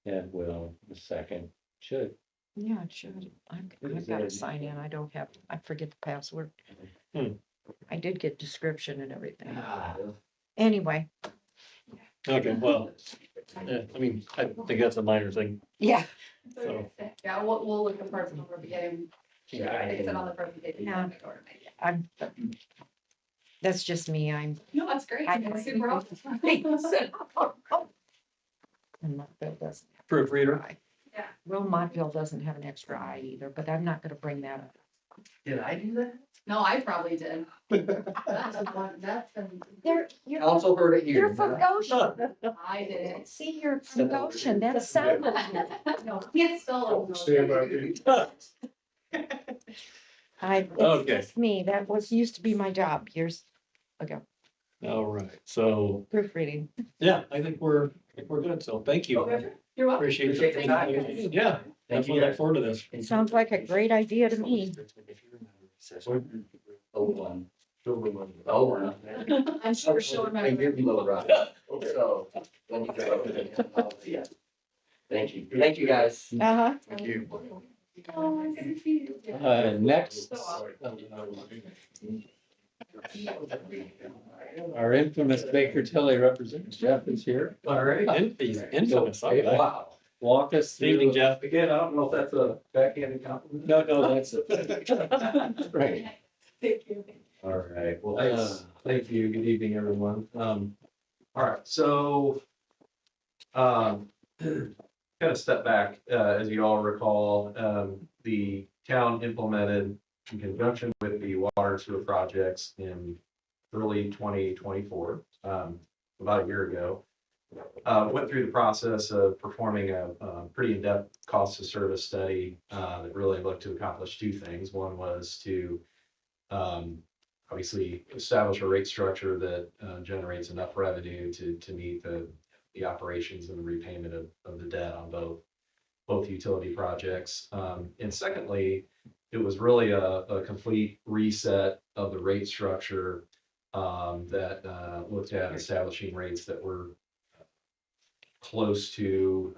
Yeah, it will, in a second, should. Yeah, it should. I've got to sign in. I don't have, I forget the password. Hmm. I did get description and everything. Ah, Anyway, Okay, well, yeah, I mean, I think that's a minor thing. yeah, So- Yeah, we'll look at parts of the beginning. Yeah, I Fix it can- on the presentation. Yeah. I'm, that's just me. I'm. No, that's great. I- It's super awesome. And Montville doesn't. Proofreader. Yeah. Well, Montville doesn't have an extra I either, but I'm not gonna bring that up. Did I do that? No, I probably did. You're Council heard it here. you're from Goshen. I did it. See, you're from Goshen. That's sound. No, can't spell it. Stand by me. It's Okay. just me. That used to be my job years ago, All right, so, proofreading. yeah, I think we're good, so thank you. You're welcome. Appreciate Appreciate the time. Yeah, Thank you, definitely look guys. forward to this. Sounds like a great idea to me. Oh, one. Oh, one. I'm sure she'll I remember. hear you, Little Rock. So, when you go over there, I'll see ya. Thank you. Thank you, guys. Uh-huh. Thank you. Next, our infamous Baker Tilly representative Jeff is here. All right, he's infamous. All right. Wow. Walk us Good evening, through. Jeff. Again, I don't know if that's a backhanded compliment. No, that's it. Right. Thank you. All right, well, thank you. Good evening, everyone. All right, so, kind of step back, as you all recall, the town implemented in conjunction with the water sewer projects in early 2024, about a year ago. Went through the process of performing a pretty in-depth cost of service study that really looked to accomplish two things. One was to obviously establish a rate structure that generates enough revenue to meet the operations and the repayment of the debt on both utility projects. And secondly, it was really a complete reset of the rate structure that looked at establishing rates that were close to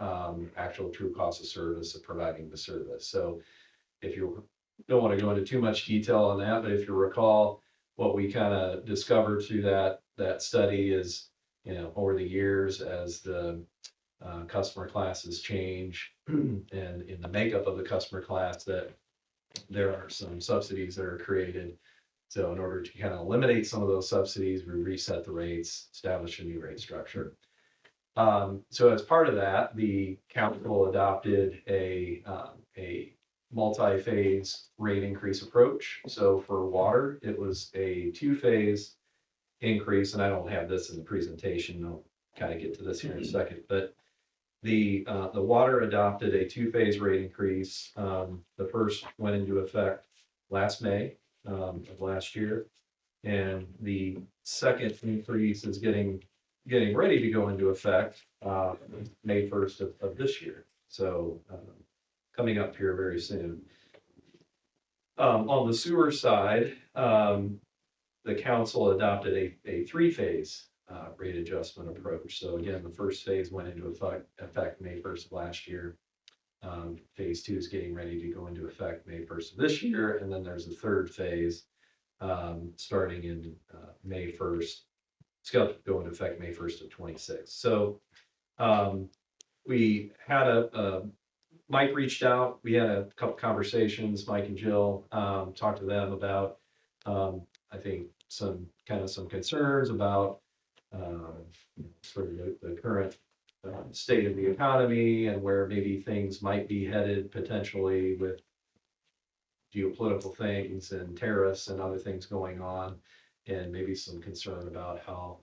actual true cost of service of providing the service. So if you don't want to go into too much detail on that, but if you recall, what we kind of discovered through that study is, over the years as the customer classes change and in the makeup of the customer class, that there are some subsidies that are created. So in order to kind of eliminate some of those subsidies, we reset the rates, establish a new rate structure. So as part of that, the council adopted a multi-phase rate increase approach. So for water, it was a two-phase increase, and I don't have this in the presentation. I'll kind of get to this here in a second, but the water adopted a two-phase rate increase. The first went into effect last May of last year, and the second increase is getting ready to go into effect May 1st of this year. So coming up here very soon. On the sewer side, the council adopted a three-phase rate adjustment approach. So again, the first phase went into effect May 1st of last year. Phase two is getting ready to go into effect May 1st of this year. And then there's a third phase starting in May 1st. It's going to go into effect May 1st of 26. So we had Mike reached out, we had a couple conversations, Mike and Jill, talked to them about, I think some concerns about sort of the current state of the economy and where maybe things might be headed potentially with geopolitical things and tariffs and other things going on, and maybe some concern about how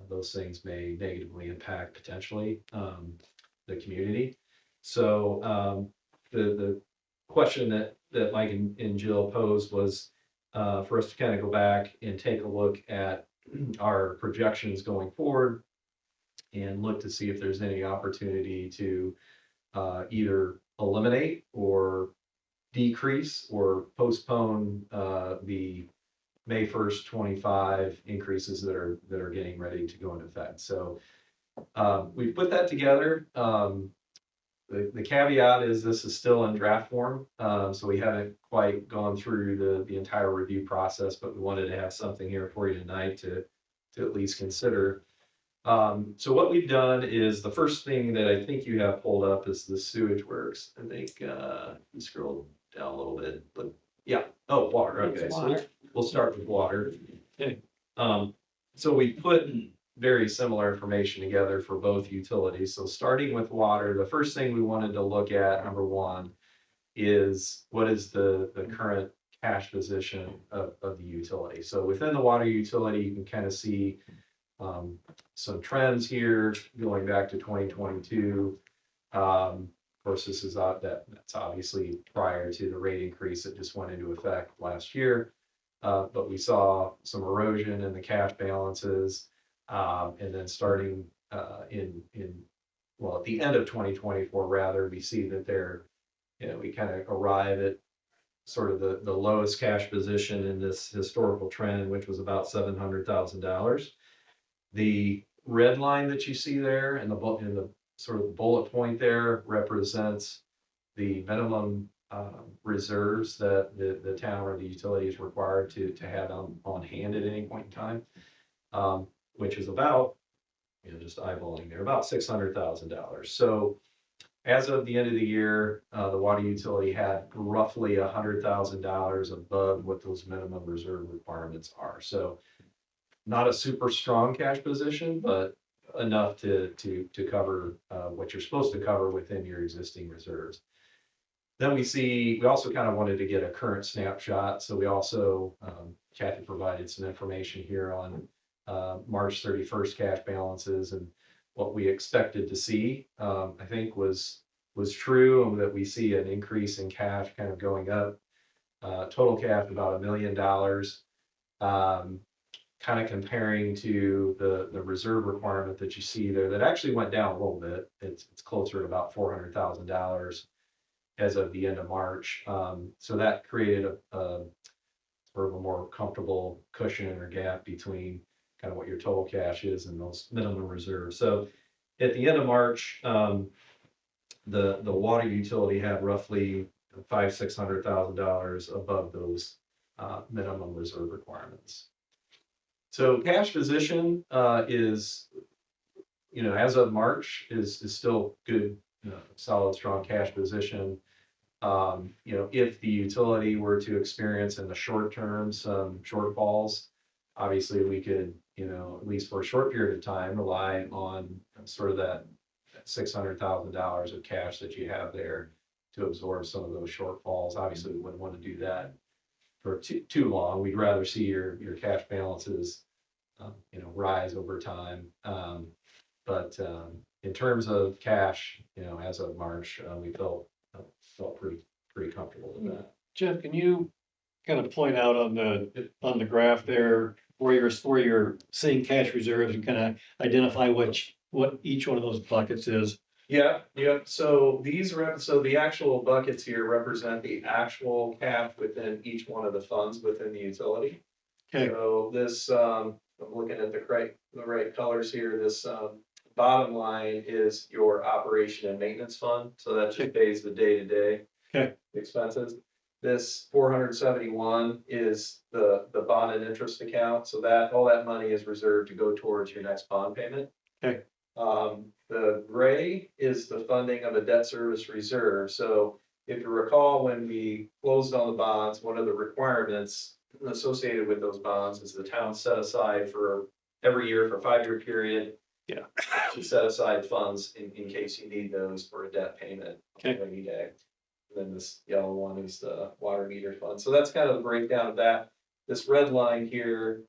those things may negatively impact potentially the community. So the question that Mike and Jill posed was for us to kind of go back and take a look at our projections going forward and look to see if there's any opportunity to either eliminate or decrease or postpone the May 1st, 25 increases that are getting ready to go into effect. So we put that together. The caveat is this is still in draft form, so we haven't quite gone through the entire review process, but we wanted to have something here for you tonight to at least consider. So what we've done is the first thing that I think you have pulled up is the sewage works. I think scroll down a little bit, but yeah. Oh, water. Okay, so we'll start with water. Okay. So we put very similar information together for both utilities. So starting with water, the first thing we wanted to look at, number one, is what is the current cash position of the utility. So within the water utility, you can kind of see some trends here going back to 2022. For course, this is that's obviously prior to the rate increase that just went into effect last year. But we saw some erosion in the cash balances. And then starting well, at the end of 2024, rather, we see that we kind of arrive at sort of the lowest cash position in this historical trend, which was about $700,000. The red line that you see there in the sort of bullet point there represents the minimum reserves that the town or the utility is required to have on hand at any point in time, which is about, just eyeballing there, about $600,000. So as of the end of the year, the water utility had roughly $100,000 above what those minimum reserve requirements are. So not a super strong cash position, but enough to cover what you're supposed to cover within your existing reserves. Then we also kind of wanted to get a current snapshot. So we also, Kathy provided some information here on March 31st cash balances, and what we expected to see, I think was true, and that we see an increase in cash kind of going up. Total cash about $1 million, kind of comparing to the reserve requirement that you see there that actually went down a little bit. It's closer to about $400,000 as of the end of March. So that created a sort of a more comfortable cushion or gap between kind of what your total cash is and those minimum reserves. So at the end of March, the water utility had roughly $600,000 above those minimum reserve requirements. So cash position is, as of March, is still good, solid, strong cash position. If the utility were to experience in the short term some shortfalls, obviously we could, at least for a short period of time, rely on sort of that $600,000 of cash that you have there to absorb some of those shortfalls. Obviously, we wouldn't want to do that for too long. We'd rather see your cash balances, rise over time. But in terms of cash, as of March, we felt pretty comfortable with that. Jeff, can you kind of point out on the graph there where you're seeing cash reserves and kind of identify what each one of those buckets is? Yeah. So the actual buckets here represent the actual cash within each one of the funds within the utility. Okay. So this, I'm looking at the right colors here. This bottom line is your operation and maintenance fund. So that just pays the day-to-day expenses. This 471 is the bond and interest account. So that all that money is reserved to go towards your next bond payment. Okay. The gray is the funding of a debt service reserve. So if you recall, when we closed on the bonds, one of the requirements associated with those bonds is the town set aside for every year for a 5-year period. Yeah. To set aside funds in case you need those for a debt payment on a rainy day. Then this yellow one is the water meter fund. So that's kind of the breakdown of that. This red line here,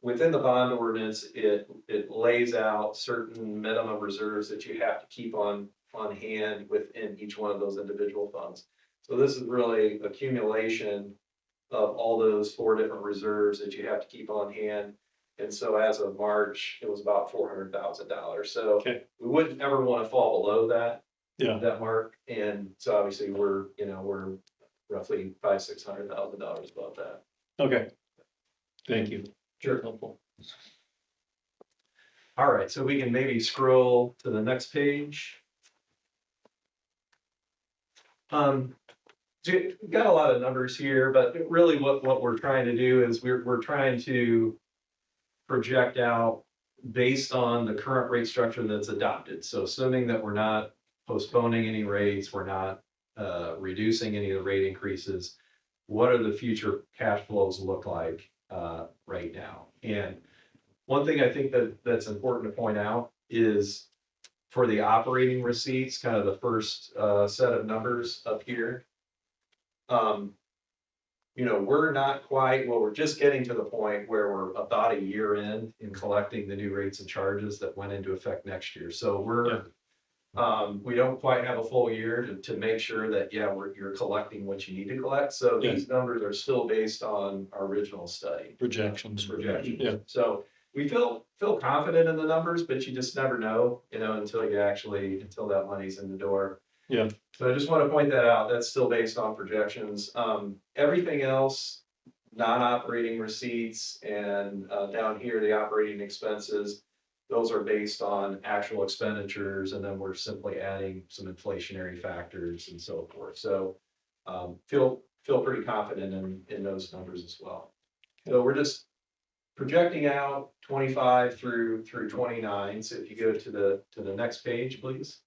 within the bond ordinance, it lays out certain minimum reserves that you have to keep on hand within each one of those individual funds. So this is really accumulation of all those 4 different reserves that you have to keep on hand. And so as of March, it was about $400,000. So we wouldn't ever want to fall below that mark. And so obviously we're roughly $600,000 above that. Okay. Thank you. Sure. Helpful. All right, so we can maybe scroll to the next page. We've got a lot of numbers here, but really what we're trying to do is we're trying to project out based on the current rate structure that's adopted. So assuming that we're not postponing any rates, we're not reducing any of the rate increases, what are the future cash flows look like right now? And one thing I think that's important to point out is for the operating receipts, kind of the first set of numbers up here. We're not quite, we're just getting to the point where we're about a year in collecting the new rates and charges that went into effect next year. So We don't quite have a full year to make sure that, yeah, you're collecting what you need to collect. So Yeah. these numbers are still based on our original study. Projections. Projections. Yeah. So we feel confident in the numbers, but you just never know, until that money's in the door. Yeah. So I just want to point that out. That's still based on projections. Everything else, non-operating receipts and down here, the operating expenses, those are based on actual expenditures, and then we're simply adding some inflationary factors and so forth. So feel pretty confident in those numbers as well. So we're just projecting out 25 through 29. So if you go to the next page, please.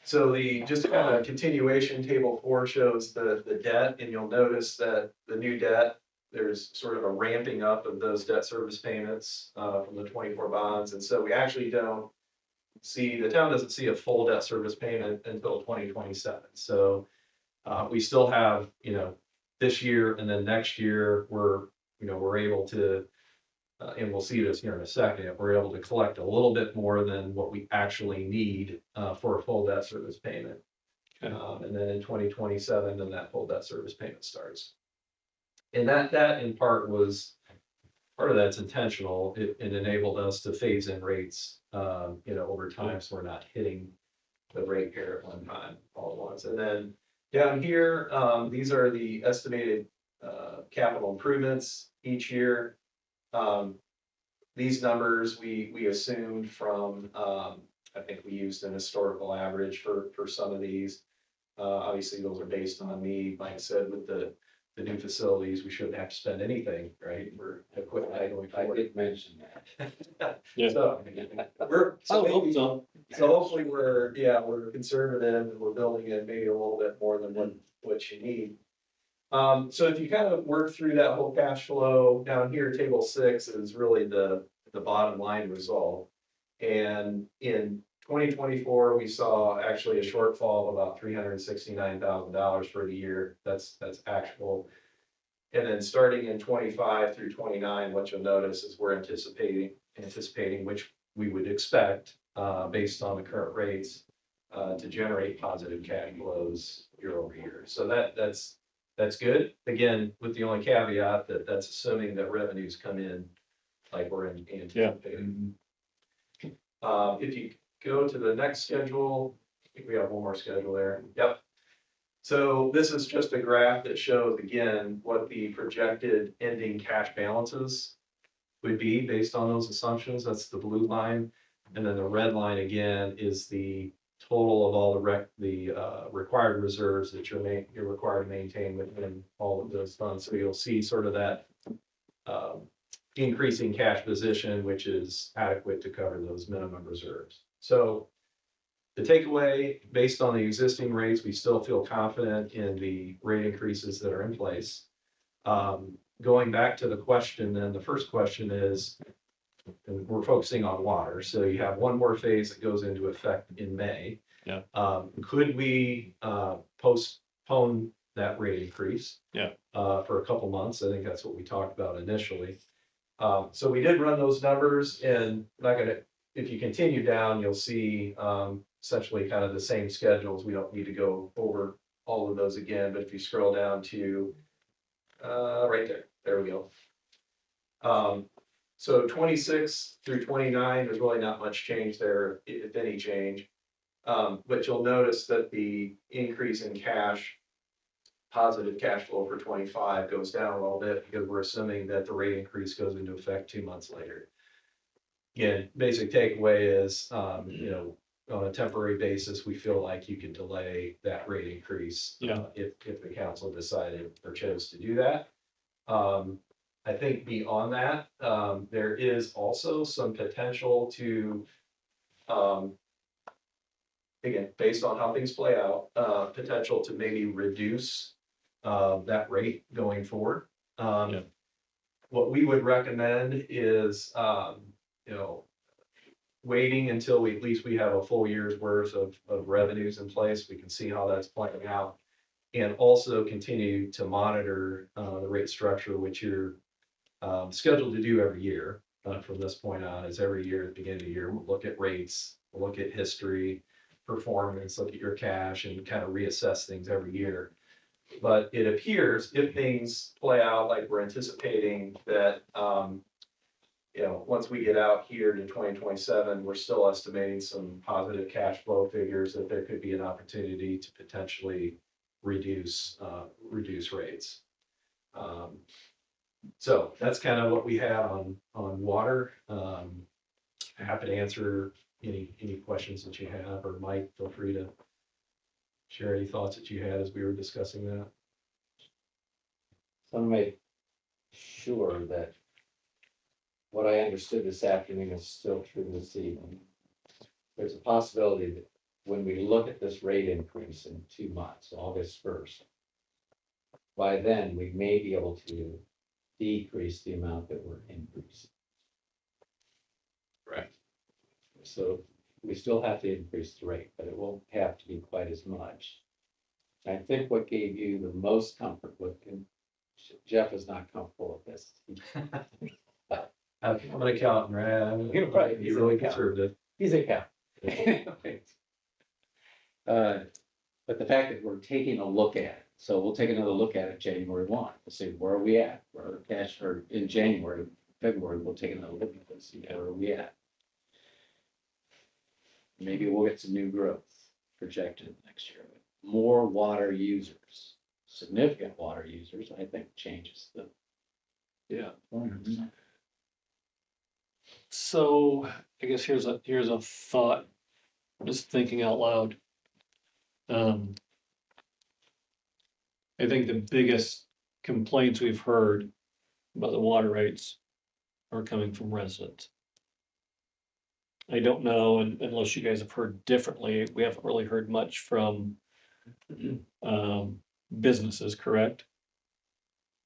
So just kind of continuation, table 4 shows the debt, and you'll notice that the new debt, there's sort of a ramping up of those debt service payments from the 24 bonds. And so we actually the town doesn't see a full debt service payment until 2027. So we still have, this year, and then next year, we're able to, and we'll see this here in a second, we're able to collect a little bit more than what we actually need for a full debt service payment. Okay. And then in 2027, then that full debt service payment starts. And that in part of that's intentional. It enabled us to phase in rates, over time, so we're not hitting the rate here at one time all at once. And then down here, these are the estimated capital improvements each year. These numbers we assumed from, I think we used an historical average for some of these. Obviously, those are based on me. Like I said, with the new facilities, we shouldn't have to spend anything, right? We're equipment going I forward. did mention that. Yeah. So so hopefully we're conservative and we're building in maybe a little bit more than what you need. So if you kind of work through that whole cash flow down here, table 6 is really the bottom line result. And in 2024, we saw actually a shortfall of about $369,000 for the year. That's actual. And then starting in 25 through 29, what you'll notice is we're anticipating, which we would expect, based on the current rates, to generate positive cash flows year over year. So that's good. Again, with the only caveat that that's assuming that revenues come in like we're anticipating. If you go to the next schedule, I think we have one more schedule there. Yep. So this is just a graph that shows, again, what the projected ending cash balances would be based on those assumptions. That's the blue line. And then the red line, again, is the total of all the required reserves that you're required to maintain within all of those funds. So you'll see sort of that increasing cash position, which is adequate to cover those minimum reserves. So the takeaway, based on the existing rates, we still feel confident in the rate increases that are in place. Going back to the question, then the first question is, and we're focusing on water. So you have one more phase that goes into effect in May. Yeah. Could we postpone that rate increase? Yeah. For a couple months? I think that's what we talked about initially. So we did run those numbers, and if you continue down, you'll see essentially kind of the same schedules. We don't need to go over all of those again, but if you scroll down to right there we go. So 26 through 29, there's really not much change there, if any change. But you'll notice that the increase in positive cash flow for 25 goes down a little bit because we're assuming that the rate increase goes into effect 2 months later. Again, basic takeaway is, on a temporary basis, we feel like you can delay that rate increase. If the council decided or chose to do that. I think beyond that, there is also some potential to, again, based on how things play out, potential to maybe reduce that rate going forward. What we would recommend is, waiting until at least we have a full year's worth of revenues in place. We can see how that's playing out, and also continue to monitor the rate structure, which you're scheduled to do every year. from this point on, is every year, at the beginning of the year, we'll look at rates, we'll look at history, performance, look at your cash, and kind of reassess things every year. But it appears if things play out like we're anticipating that, once we get out here to 2027, we're still estimating some positive cash flow figures, that there could be an opportunity to potentially reduce rates. So that's kind of what we have on water. Happy to answer any questions that you have, or Mike, feel free to share any thoughts that you had as we were discussing that. So I want to make sure that what I understood this afternoon is still true this evening. There's a possibility that when we look at this rate increase in 2 months, August 1st, by then we may be able to decrease the amount that we're increasing. Right. So we still have to increase the rate, but it won't have to be quite as much. I think what gave you the most comfort with, and Jeff is not comfortable with this. I'm an accountant, right? You're right, You're really conservative. He's a cow. But the fact that we're taking a look at it, so we'll take another look at it January 1, to see where are we at, where our cash, or in January, February, we'll take another look at this, see where are we at. Maybe we'll get some new growth projected next year. More water users, significant water users, I think changes the. Yeah. So I guess here's a thought, just thinking out loud. I think the biggest complaints we've heard about the water rates are coming from residents. I don't know, unless you guys have heard differently, we haven't really heard much from businesses, correct?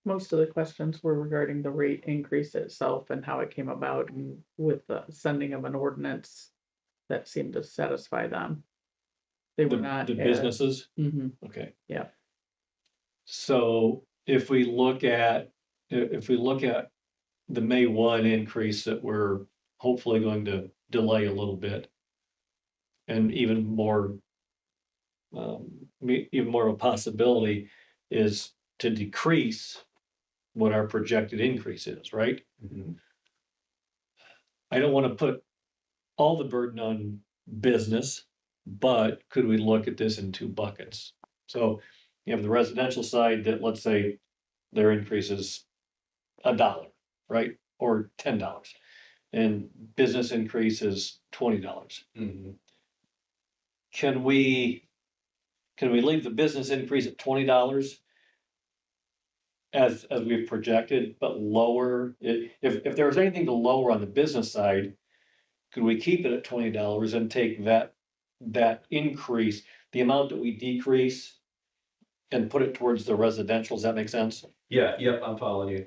Most of the questions were regarding the rate increase itself and how it came about, and with the sending of an ordinance that seemed to satisfy them. They were not. The businesses? Mhm. Okay. Yeah. So if we look at the May 1 increase that we're hopefully going to delay a little bit, and even more of a possibility is to decrease what our projected increase is, right? Mm-hmm. I don't want to put all the burden on business, but could we look at this in 2 buckets? So you have the residential side that, let's say, their increase is $1, right? Or $10. And business increase is $20. Mm-hmm. Can we leave the business increase at $20 as we've projected, but lower it? If there was anything to lower on the business side, could we keep it at $20 and take that increase, the amount that we decrease, and put it towards the residential? Does that make sense? Yeah, yep, I'm following you.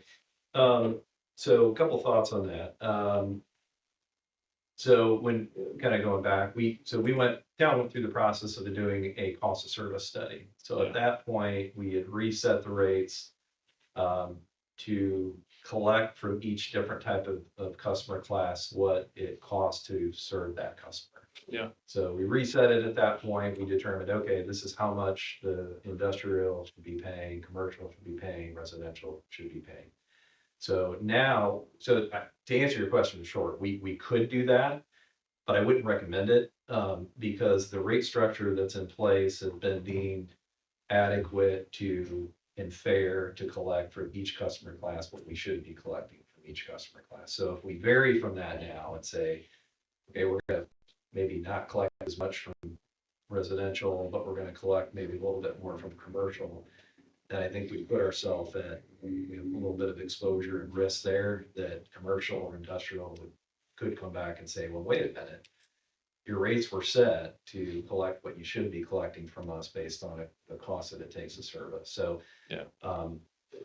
So a couple thoughts on that. So when kind of going back, we went through the process of doing a cost of service study. So at that point, we had reset the rates to collect from each different type of customer class what it costs to serve that customer. Yeah. So we reset it at that point. We determined, okay, this is how much the industrial should be paying, commercial should be paying, residential should be paying. So now, to answer your question in short, we could do that, but I wouldn't recommend it because the rate structure that's in place has been deemed adequate to and fair to collect from each customer class what we should be collecting from each customer class. So if we vary from that now and say, okay, we're going to maybe not collect as much from residential, but we're going to collect maybe a little bit more from commercial, then I think we put ourselves at a little bit of exposure and risk there that commercial or industrial could come back and say, well, wait a minute, your rates were set to collect what you should be collecting from us based on the cost that it takes to serve us. So yeah,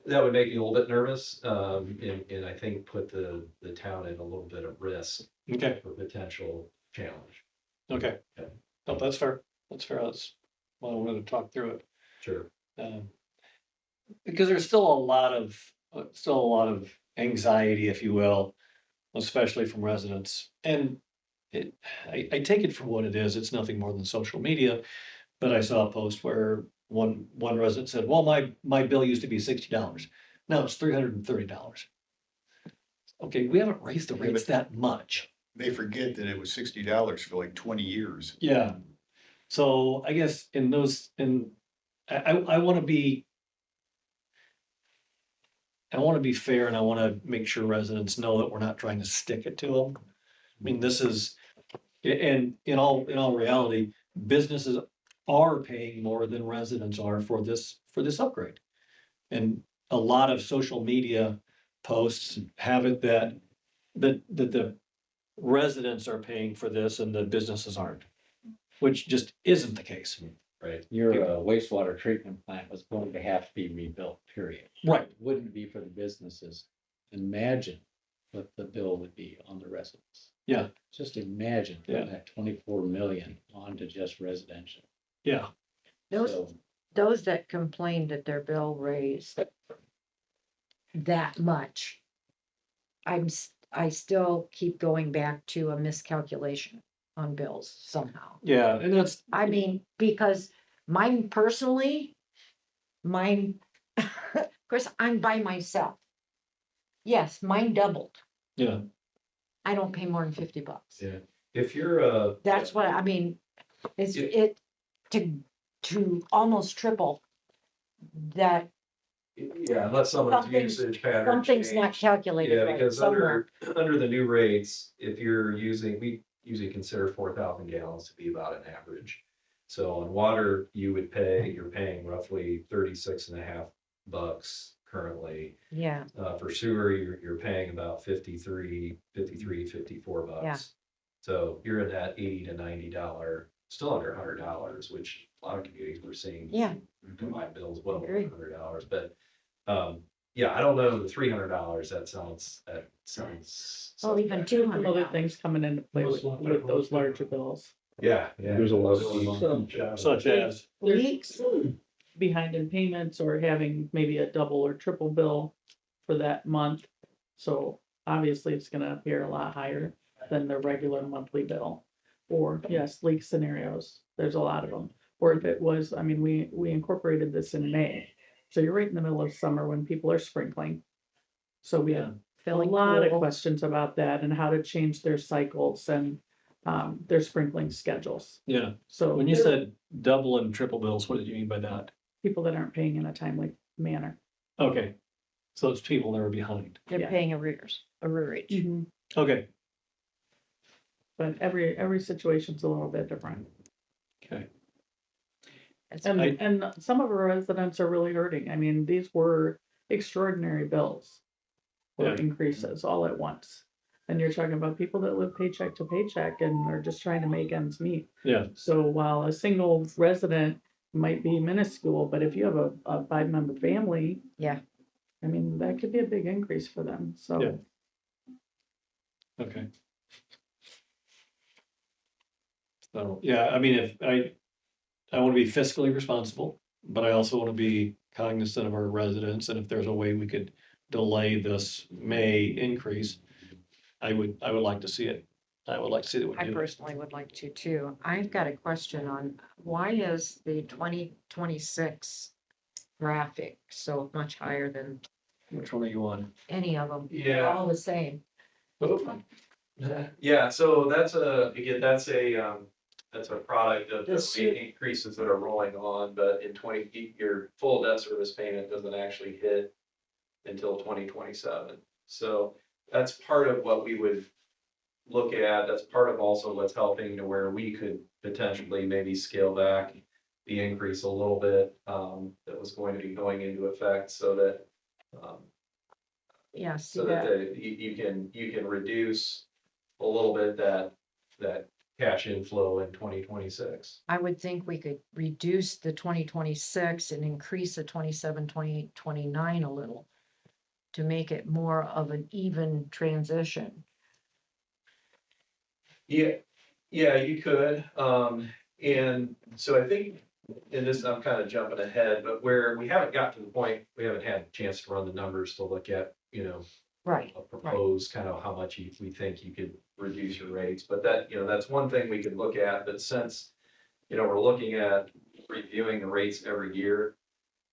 that would make me a little bit nervous, and I think put the town at a little bit of risk. Okay. For potential challenge. Okay. Yeah. No, that's fair. That's fair. That's why I wanted to talk through it. Sure. Because there's still a lot of anxiety, if you will, especially from residents. And I take it for what it is. It's nothing more than social media. But I saw a post where one resident said, well, my bill used to be $60. Now it's $330. Okay, we haven't raised the rates that much. They forget that it was $60 for like 20 years. Yeah. So I guess I want to be fair, and I want to make sure residents know that we're not trying to stick it to them. I mean, this is, and in all reality, businesses are paying more than residents are for this upgrade. And a lot of social media posts have it that the residents are paying for this and the businesses aren't, which just isn't the case. Right. Your wastewater treatment plant was going to have to be rebuilt, period. Right. It wouldn't be for the businesses. Imagine what the bill would be on the residents. Yeah. Just imagine putting that 24 million onto just residential. Yeah. Those, those that complained that their bill raised that much, I still keep going back to a miscalculation on bills somehow. Yeah, and that's, I mean, because mine personally, of course, I'm by myself. Yes, mine doubled. yeah, I don't pay more than $50. Yeah. If you're That's what, I mean, it's, it, to almost triple that, yeah, unless someone's Something's- usage pattern something's not changed. calculated Yeah, right because somewhere. under the new rates, if you're using, we usually consider 4,000 gallons to be about an average. So on water, you're paying roughly 36.5 bucks currently. Yeah, For sewer, you're paying about 53, 54 bucks. Yeah. So you're in that $80 to $90, still under $100, which a lot of communities we're seeing. yeah, Combined bills well over Agree. $100, but, yeah, I don't know, the $300, that sounds. oh, even Some other $200. things coming into play with those larger bills. Yeah, yeah. There's a lot of. such as, Leaks, Behind in payments or having maybe a double or triple bill for that month. So obviously it's gonna appear a lot higher than the regular monthly bill. Or yes, leak scenarios, there's a lot of them. Or if it was, I mean, we incorporated this in May. So you're right in the middle of summer when people are sprinkling. So we have a filling lot of pool. questions about that and how to change their cycles and their sprinkling schedules. yeah, So when you said double and triple bills, what did you mean by that? people that aren't paying in a timely manner. Okay, so it's people that are behind. They're Yeah. paying arrearage. Okay, But every situation's a little bit different. okay, It's- And some of our residents are really hurting. I mean, these were extraordinary bills. Or Yeah. increases all at once. And you're talking about people that live paycheck to paycheck and are just trying to make ends meet. yeah, So while a single resident might be minuscule, but if you have a 5-member family. Yeah. I mean, that could be a big increase for them, so. Yeah. okay. So, yeah, I mean, if I want to be fiscally responsible, but I also want to be cognizant of our residents, and if there's a way we could delay this May increase, I would like to see it. I would like to see that we I do it. personally would like to too. I've got a question on why is the 2026 graphic so much higher than Which one are you on? any of them? They're Yeah. all the same. Yeah, so that's a product of The the su- rate increases that are rolling on, but in your full debt service payment doesn't actually hit until 2027. So that's part of what we would look at. That's part of also what's helping to where we could potentially maybe scale back the increase a little bit, that was going to be going into effect so that, Yeah, see so that that, you can reduce a little bit that cash inflow in 2026. I would think we could reduce the 2026 and increase the 27, 28, 29 a little to make it more of an even transition. Yeah, you could. And so I think, and this, I'm kind of jumping ahead, but where we haven't got to the point, we haven't had a chance to run the numbers to look at, Right, propose kind of how much we think you could reduce your rates, but that, that's one thing we could look at, but since, we're looking at reviewing the rates every year,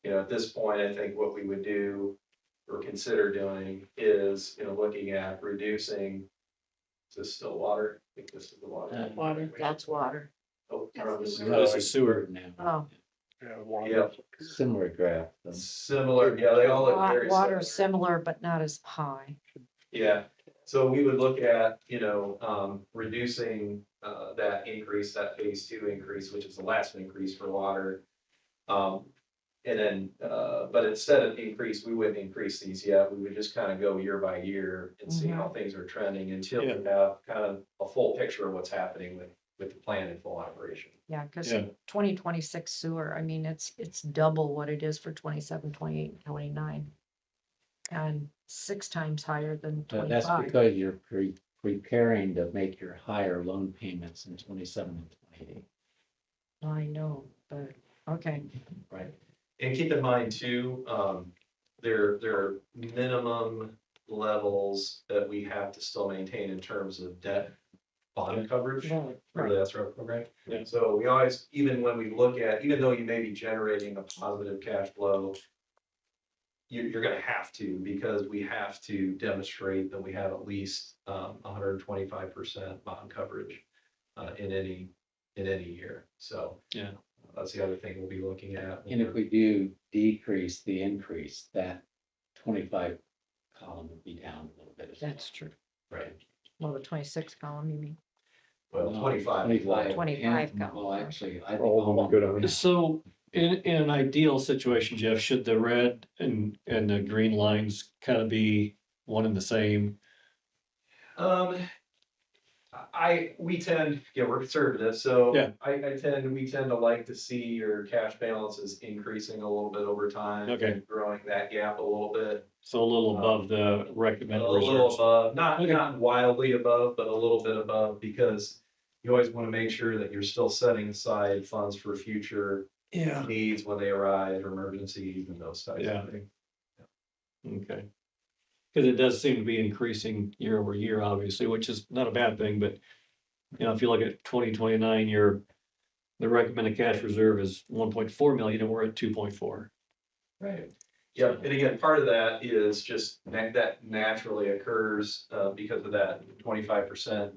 at this point, I think what we would do or consider doing is, looking at reducing, is this still water? I think this is the water. Water. that's water. Oh, we're on the That's sewer. This is sewer. Now, Oh, Yeah, similar graph. though. similar, yeah, they all look very water is similar. similar, but not as high. Yeah, so we would look at, reducing, that increase, that phase two increase, which is the last increase for water. And then, but instead of increase, we wouldn't increase these yet, we would just kind of go year by year and see how things are trending until we have kind of a full picture of what's happening with the plant in full operation. Yeah, because Yeah. 2026 sewer, I mean, it's double what it is for 27, 28, and 29. And 6 times higher than But that's 25. because you're preparing to make your higher loan payments in 27 and 28. I know, but, okay, Right. And keep in mind too, there are minimum levels that we have to still maintain in terms of debt bond coverage for the SRO program. Yeah. So we always, even when we look at, even though you may be generating a positive cash flow, you're gonna have to, because we have to demonstrate that we have at least 125% bond coverage in any year. So Yeah. that's the other thing we'll be looking at. And if we do decrease the increase, that 25 column would be down a little bit. as well. that's true. Right, Well, the 26 column, you mean? well, No, 25. 25 and- column. Well, actually, I think All of them go down. So in an ideal situation, Jeff, should the red and the green lines kind of be one and the same? We tend, we're conservative, so Yeah. we tend to like to see your cash balances increasing a little bit over time. Okay. And growing that gap a little bit. So a little above the A recommended little reserves. above, Okay. not wildly above, but a little bit above, because you always want to make sure that you're still setting aside funds for future Yeah. needs when they arise, or emergencies and those types Yeah. of things. Okay. Because it does seem to be increasing year over year, obviously, which is not a bad thing, but if you look at 2029, the recommended cash reserve is 1.4 million and we're at 2.4. Right. Yeah, and again, part of that is just that naturally occurs because of that 25%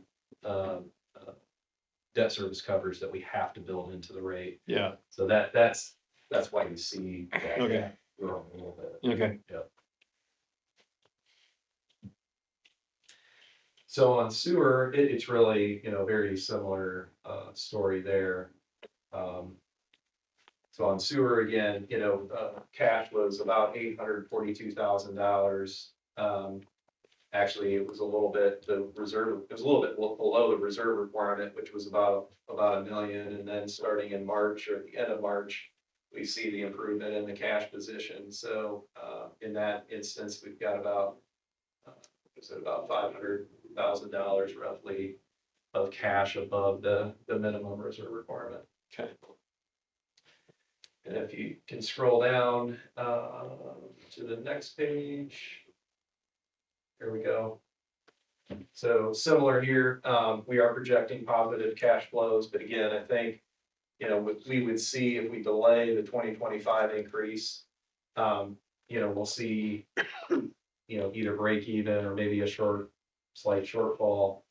debt service coverage that we have to build into the rate. Yeah. So that's why you see that Okay. gap growing a little bit. Okay. So on sewer, it's really, very similar story there. So on sewer, again, cash was about $842,000. Actually, it was a little bit, it was a little bit below the reserve requirement, which was about $1 million. And then starting in March, or at the end of March, we see the improvement in the cash position. So in that instance, we've got about $500,000 roughly of cash above the minimum reserve requirement. Okay. And if you can scroll down to the next page. Here we go. So similar here, we are projecting positive cash flows, but again, I think, we would see if we delay the 2025 increase, we'll see, either break even or maybe a slight shortfall.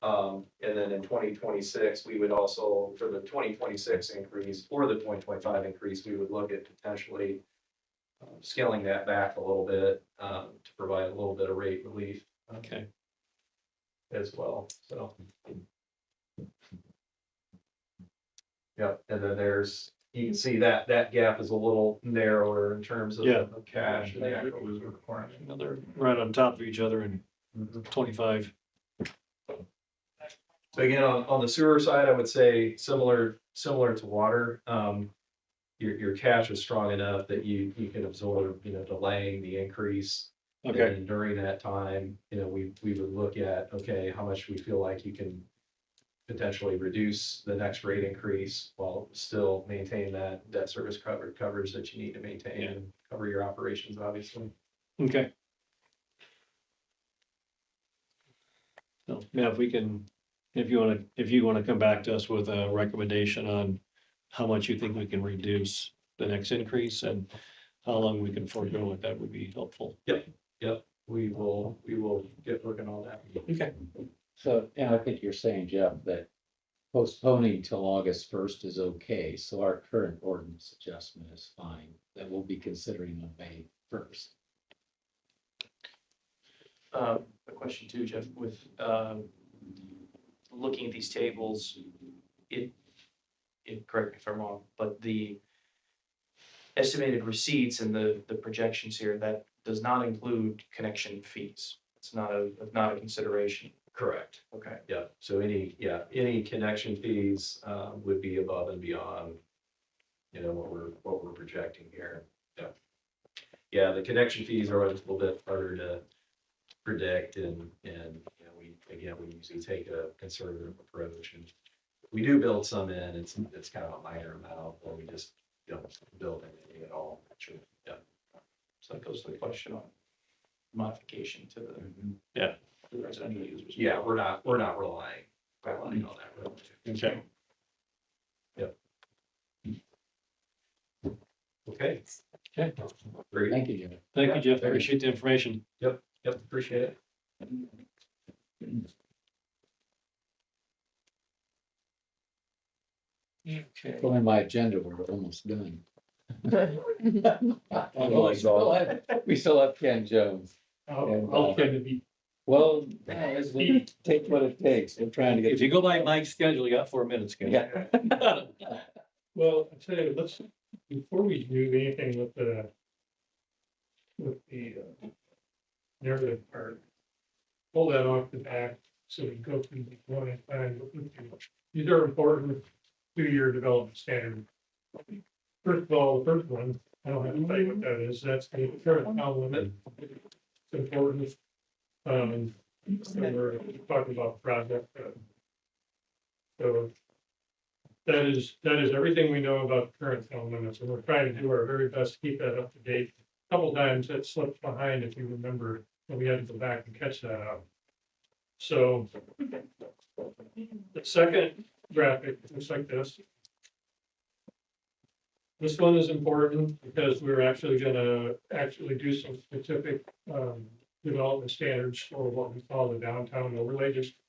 And then in 2026, we would also, for the 2026 increase or the 2025 increase, we would look at potentially scaling that back a little bit to provide a little bit of rate relief. Okay. As well, so. Yep, and then you can see that gap is a little narrower in terms of Yeah. of cash and the actual reserve requirement. They're right on top of each other in 25. So again, on the sewer side, I would say similar to water. Your cash is strong enough that you can absorb, delaying the increase. Okay. And during that time, we would look at, okay, how much we feel like you can potentially reduce the next rate increase while still maintain that debt service coverage that you need to maintain and cover your operations, obviously. Okay. So, yeah, if we can, if you wanna come back to us with a recommendation on how much you think we can reduce the next increase and how long we can forego it, that would be helpful. Yep, we will get working on that. Okay. So, and I think you're saying, Jeff, that postponing till August first is okay, so our current ordinance adjustment is fine, that we'll be considering on May first. A question too, Jeff, with, looking at these tables, it, correct me if I'm wrong, but the estimated receipts and the projections here, that does not include connection fees. It's not a consideration. Correct. Okay. Yeah, so any connection fees would be above and beyond, you know, what we're projecting here. Yeah. Yeah, the connection fees are always a little bit harder to predict and, you know, we usually take a conservative approach and we do build some in, it's kind of a minor amount, or we just don't build anything at all. Sure. Yeah. So that goes to the question on modification to the Yeah. the residential users. Yeah, we're not relying on that really. Okay. Yep. Okay. Okay. Great. Thank you, Jeff. Thank you, Jeff. Appreciate the information. Yep, appreciate it. Okay. Well, in my agenda, we're almost done. We still have Ken Jones. I'll try to be. Well, take what it takes, we're trying to get. If you go by Mike's schedule, you got 4 minutes, Ken. Yeah. Well, I tell you, let's, before we do anything with the narrative part, pull that off the back so we can go through the one at a time. These are important to your development standard. First of all, the first one, I don't have to tell you what that is, that's the current town limit. It's important. So we're talking about project. So that is everything we know about current town limits, and we're trying to do our very best to keep that up to date. A couple times it slipped behind, if you remember, and we had to go back and catch that up. So the second graphic looks like this. This one is important because we're actually gonna do some specific development standards for what we call the downtown overlay district.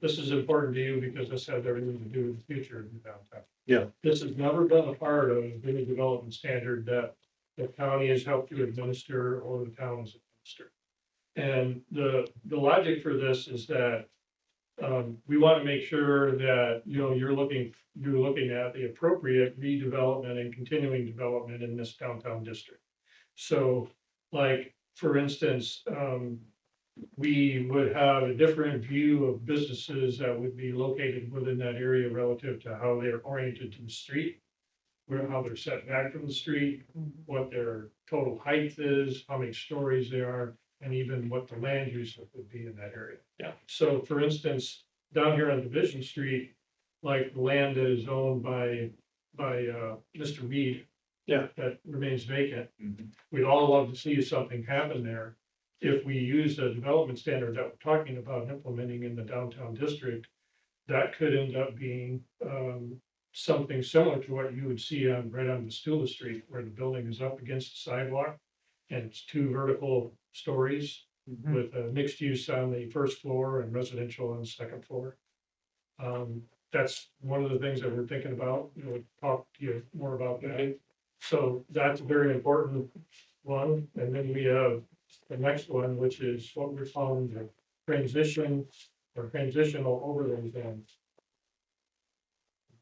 This is important to you because this has everything to do with the future of the downtown. Yeah. This has never been a part of any development standard that the county has helped you administer or the town has administered. And the logic for this is that we want to make sure that, you know, you're looking at the appropriate redevelopment and continuing development in this downtown district. So, like, for instance, we would have a different view of businesses that would be located within that area relative to how they're oriented to the street, how they're set back from the street, what their total height is, how many stories there are, and even what the land use would be in that area. Yeah. So for instance, down here on Division Street, like the land that is owned by Mr. Mead. Yeah. That remains vacant. We'd all love to see something happen there. If we use the development standard that we're talking about implementing in the downtown district, that could end up being something similar to what you would see right on Vestula Street, where the building is up against the sidewalk. And it's 2 vertical stories with a mixed use on the first floor and residential on the second floor. That's one of the things that we're thinking about. We'll talk to you more about that. So that's a very important one. And then we have the next one, which is what we're calling the transition or transitional overlay zones.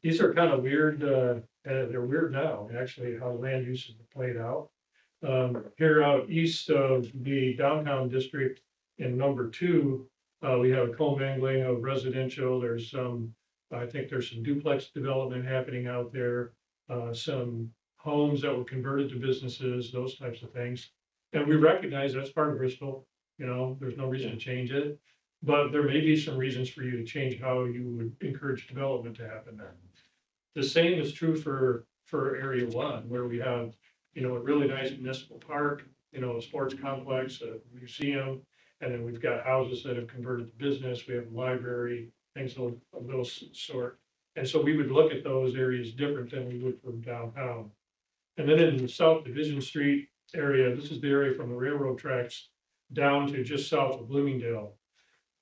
These are kind of weird. They're weird now, actually, how land uses are played out. Here out east of the downtown district in number 2, we have a commingling of residential. There's some, I think there's some duplex development happening out there, some homes that were converted to businesses, those types of things. And we recognize that's part of Bristol, you know, there's no reason to change it. But there may be some reasons for you to change how you would encourage development to happen there. The same is true for Area 1, where we have, you know, a really nice municipal park, you know, a sports complex, a museum, And then we've got houses that have converted to business, we have a library, things of those sort. And so we would look at those areas different than we would from downtown. And then in the South Division Street area, this is the area from the railroad tracks down to just south of Bloomingdale.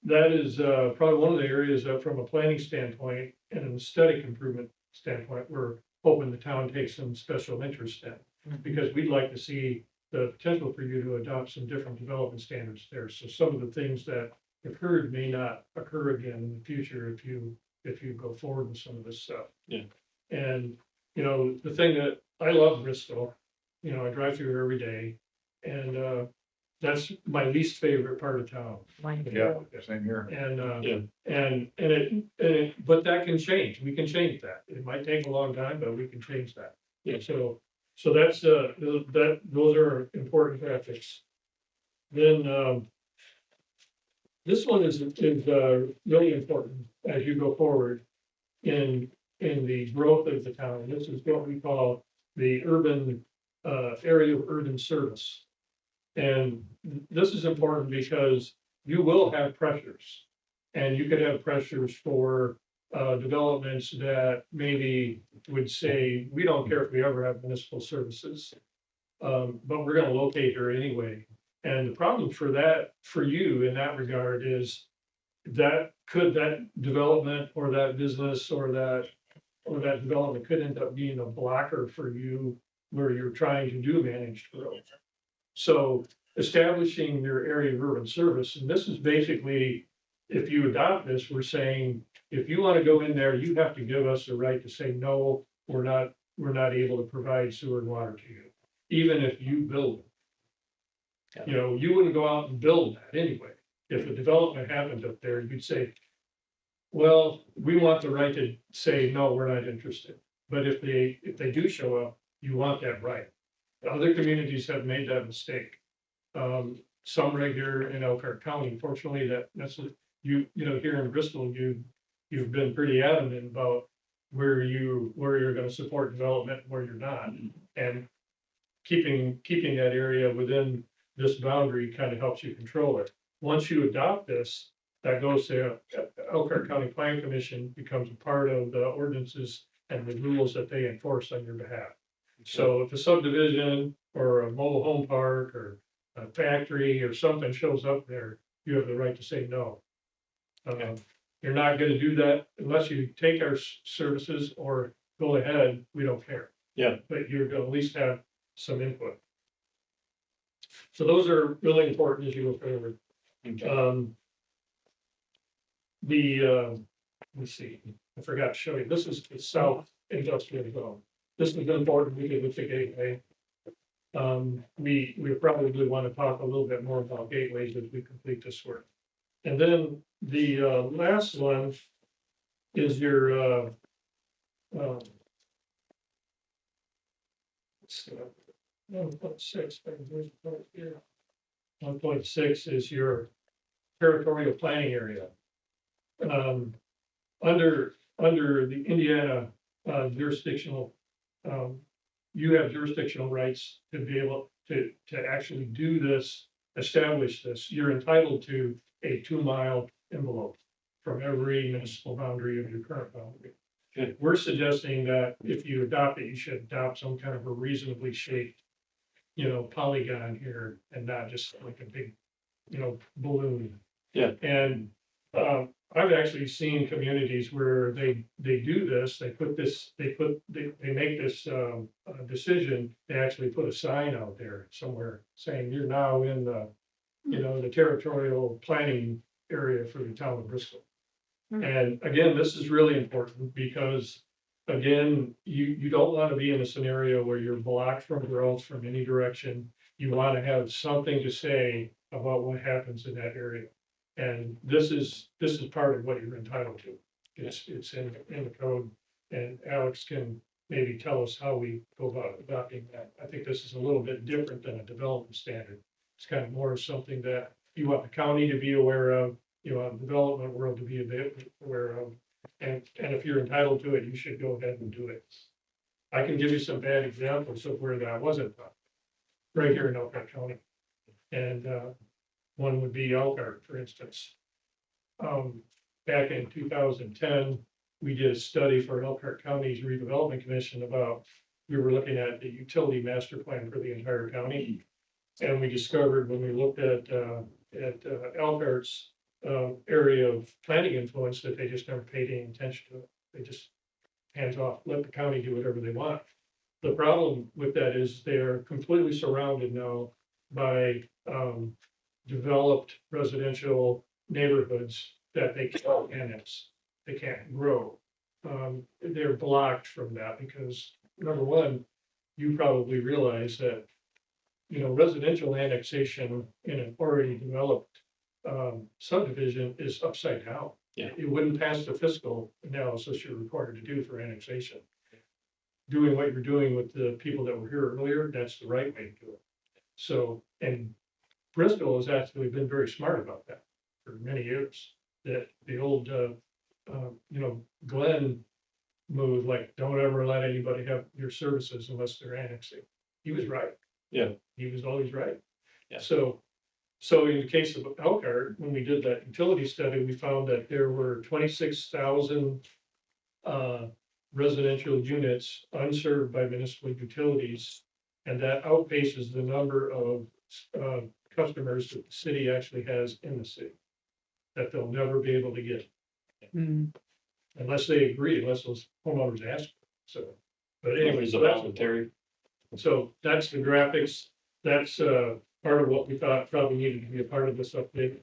That is probably one of the areas that from a planning standpoint and an aesthetic improvement standpoint, we're hoping the town takes some special interest in. Because we'd like to see the potential for you to adopt some different development standards there. So some of the things that occurred may not occur again in the future if you go forward with some of this stuff. Yeah. And, you know, the thing that I love Bristol, you know, I drive through here every day, and that's my least favorite part of town. Mine too. Yeah, same here. And Yeah. but that can change. We can change that. It might take a long time, but we can change that. Yeah. So that's those are important graphics. Then this one is really important as you go forward in the growth of the town. This is what we call the urban area of urban service. And this is important because you will have pressures. And you could have pressures for developments that maybe would say, we don't care if we ever have municipal services, but we're gonna locate her anyway. And the problem for that, for you in that regard is that development or that business or that development could end up being a blocker for you where you're trying to do managed growth. So establishing your area of urban service, and this is basically, if you adopt this, we're saying, if you want to go in there, you have to give us the right to say, no, we're not able to provide sewer and water to you, even if you build it. You know, you wouldn't go out and build that anyway. If a development happened up there, you'd say, well, we want the right to say, no, we're not interested. But if they do show up, you want that right. Other communities have made that mistake. Some right here in Elkhart County, fortunately, that's you know, here in Bristol, you've been pretty adamant about where you're gonna support development, where you're not. And keeping that area within this boundary kind of helps you control it. Once you adopt this, that goes to Elkhart County Plan Commission, becomes a part of the ordinances and the rules that they enforce on your behalf. So if a subdivision or a mobile home park or a factory or something shows up there, you have the right to say no. You're not gonna do that unless you take our services or go ahead, we don't care. Yeah. But you're gonna at least have some input. So those are really important as you go forward. Let's see, I forgot to show you, this is the South Industrial Zone. This is important because it's a gateway. We probably want to talk a little bit more about gateways as we complete this work. And then the last one is your 1.6. 1.6 is your territorial planning area. Under the Indiana jurisdictional, you have jurisdictional rights to be able to actually do this, establish this. You're entitled to a 2-mile envelope from every municipal boundary of your current boundary. Good. We're suggesting that if you adopt it, you should adopt some kind of a reasonably shaped, you know, polygon here and not just like a big, you know, balloon. Yeah. And I've actually seen communities where they do this, they make this decision, they actually put a sign out there somewhere saying you're now in the, you know, the territorial planning area for the town of Bristol. And again, this is really important because again, you don't want to be in a scenario where you're blocked from growth from any direction. You want to have something to say about what happens in that area. And this is part of what you're entitled to. It's in the code, and Alex can maybe tell us how we go about adopting that. I think this is a little bit different than a development standard. It's kind of more of something that you want the county to be aware of, you want the development world to be a bit aware of. And if you're entitled to it, you should go ahead and do it. I can give you some bad examples of where that wasn't done, right here in Elkhart County. And One would be Elkhart, for instance. Back in 2010, we did a study for Elkhart County's redevelopment commission about, we were looking at the utility master plan for the entire county. And we discovered when we looked at Elkhart's area of planning influence, that they just never paid any attention to it. They just hands off, let the county do whatever they want. The problem with that is they're completely surrounded now by developed residential neighborhoods that they can't annex, they can't grow. They're blocked from that because, number one, you probably realize that, you know, residential annexation in an already developed subdivision is upside down. Yeah. It wouldn't pass the fiscal analysis you're required to do for annexation. Doing what you're doing with the people that were here earlier, that's the right way to do it. So, and Bristol has actually been very smart about that for many years. That the old, Glenn move, like, don't ever let anybody have your services unless they're annexing. He was right. Yeah. He was always right. Yeah. So in the case of Elkhart, when we did that utility study, we found that there were 26,000 residential units unserved by municipal utilities. And that outpaces the number of customers that the city actually has in the city, that they'll never be able to get. Unless they agree, unless those homeowners ask. So, but anyway, It's so a that's, voluntary. so that's the graphics. That's part of what we thought probably needed to be a part of this update.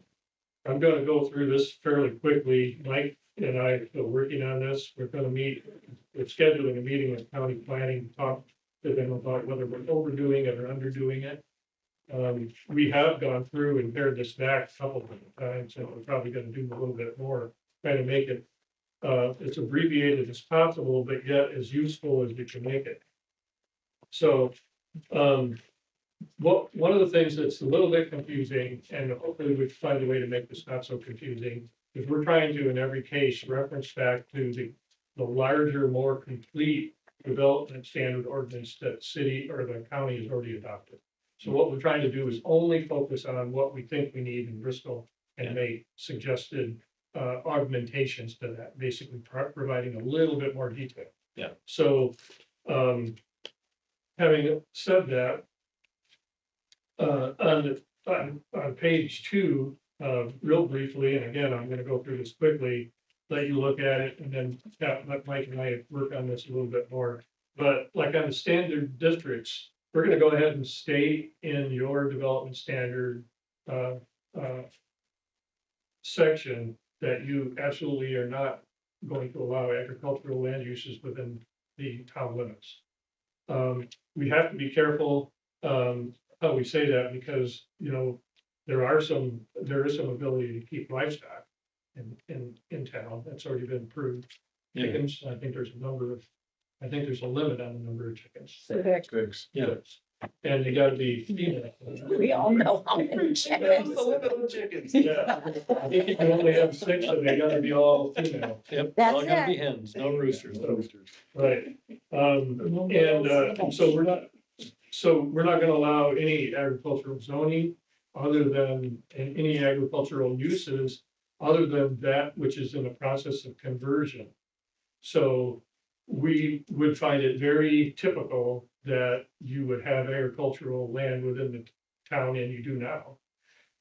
I'm gonna go through this fairly quickly. Mike and I are working on this. We're scheduling a meeting with county planning to talk to them about whether we're overdoing it or underdoing it. We have gone through and pared this back a couple of times, and we're probably gonna do a little bit more, trying to make it as abbreviated as possible, but yet as useful as we can make it. So, one of the things that's a little bit confusing, and hopefully we find a way to make this not so confusing, is we're trying to, in every case, reference back to the larger, more complete development standard ordinance that city or the county has already adopted. So what we're trying to do is only focus on what we think we need in Bristol and make suggested augmentations to that, basically providing a little bit more detail. Yeah. So, having said that, on page 2, real briefly, and again, I'm gonna go through this quickly, let you look at it, and then let Mike and I work on this a little bit more. But like on the standard districts, we're gonna go ahead and state in your development standard section that you absolutely are not going to allow agricultural land uses within the town limits. We have to be careful how we say that, because, you know, there is some ability to keep livestock in town. That's already been approved. Yeah. Chickens, I think there's a limit on the number of chickens. Six. Yeah. And they gotta be female. We all know how many chickens. Chickens. Yeah, I think you can only have 6, so they gotta be all female. Yep, That's all gotta it. be hens, no roosters. Right, so we're not gonna allow any agricultural zoning other than, and any agricultural uses other than that which is in the process of conversion. So we would find it very typical that you would have agricultural land within the town, and you do now,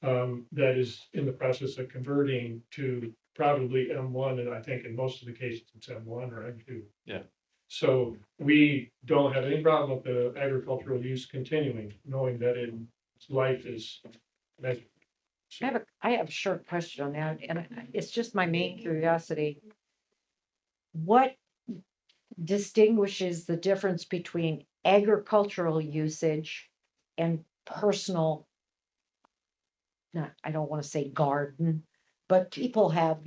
that is in the process of converting to probably M1, and I think in most of the cases it's M1 or M2. Yeah. So we don't have any problem with the agricultural use continuing, knowing that its life is measured. I have a short question on that, and it's just my main curiosity. What distinguishes the difference between agricultural usage and personal? I don't want to say garden, but people have,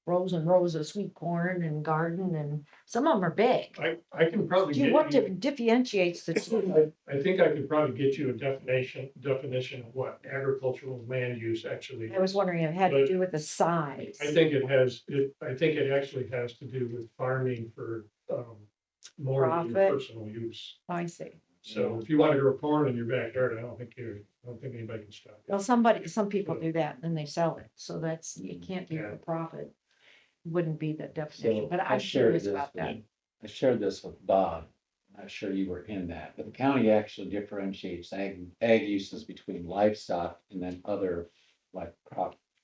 rows and rows of sweet corn and garden, and some of them are big. I can probably Do you get what you, differentiates the two? I think I could probably get you a definition of what agricultural land use actually. I was wondering if it had to do with the size. I think it actually has to do with farming for more than Profit. personal use. I see. So if you want to grow corn in your backyard, I don't think anybody can stop you. Well, some people do that and then they sell it, so that's, you can't do Yeah. for profit. Wouldn't be the definition, So but I I'm shared curious this about that. I shared this with Bob. I'm not sure you were in that, but the county actually differentiates ag uses between livestock and then other like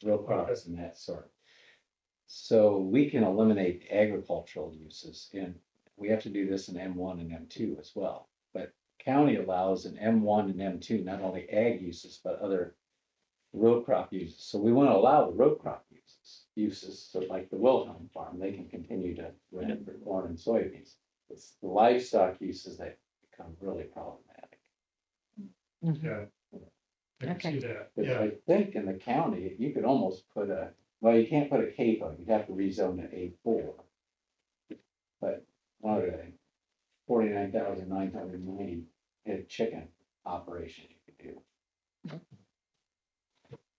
real crops and that sort. So we can eliminate agricultural uses, and we have to do this in M1 and M2 as well. But county allows in M1 and M2, not only ag uses, but other row crop uses. So we want to allow the row crop uses, so like the Wilhelm farm, they can continue to rent for corn and soybeans. It's the livestock uses that become really problematic. Mhm. Yeah. I can Okay. see that, Because yeah. I think in the county, you could almost put well, you can't put a CAPO, you'd have to rezone to A4. But one of the 49,990 head chicken operation you could do.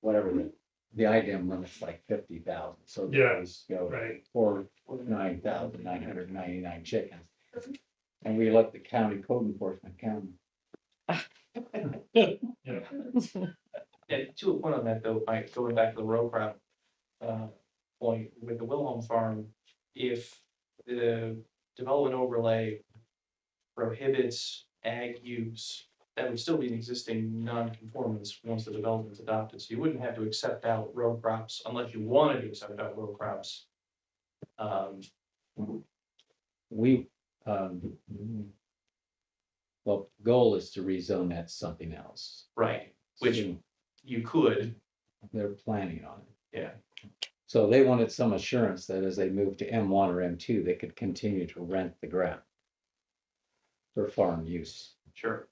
Whatever the IDM limit's like 50,000, so Yeah, those go right. for 9,999 chickens. And we let the county code enforcement count. Yeah. And to a point on that though, Mike, going back to the row crop, point with the Wilhelm Farm, if the development overlay prohibits ag use, that would still be an existing non-conformance once the development's adopted, so you wouldn't have to accept out row crops unless you wanted to accept out row crops. We, well, goal is to rezone that to something else. Right, which So you could, they're planning on it. yeah, So they wanted some assurance that as they move to M1 or M2, they could continue to rent the ground for farm use. sure.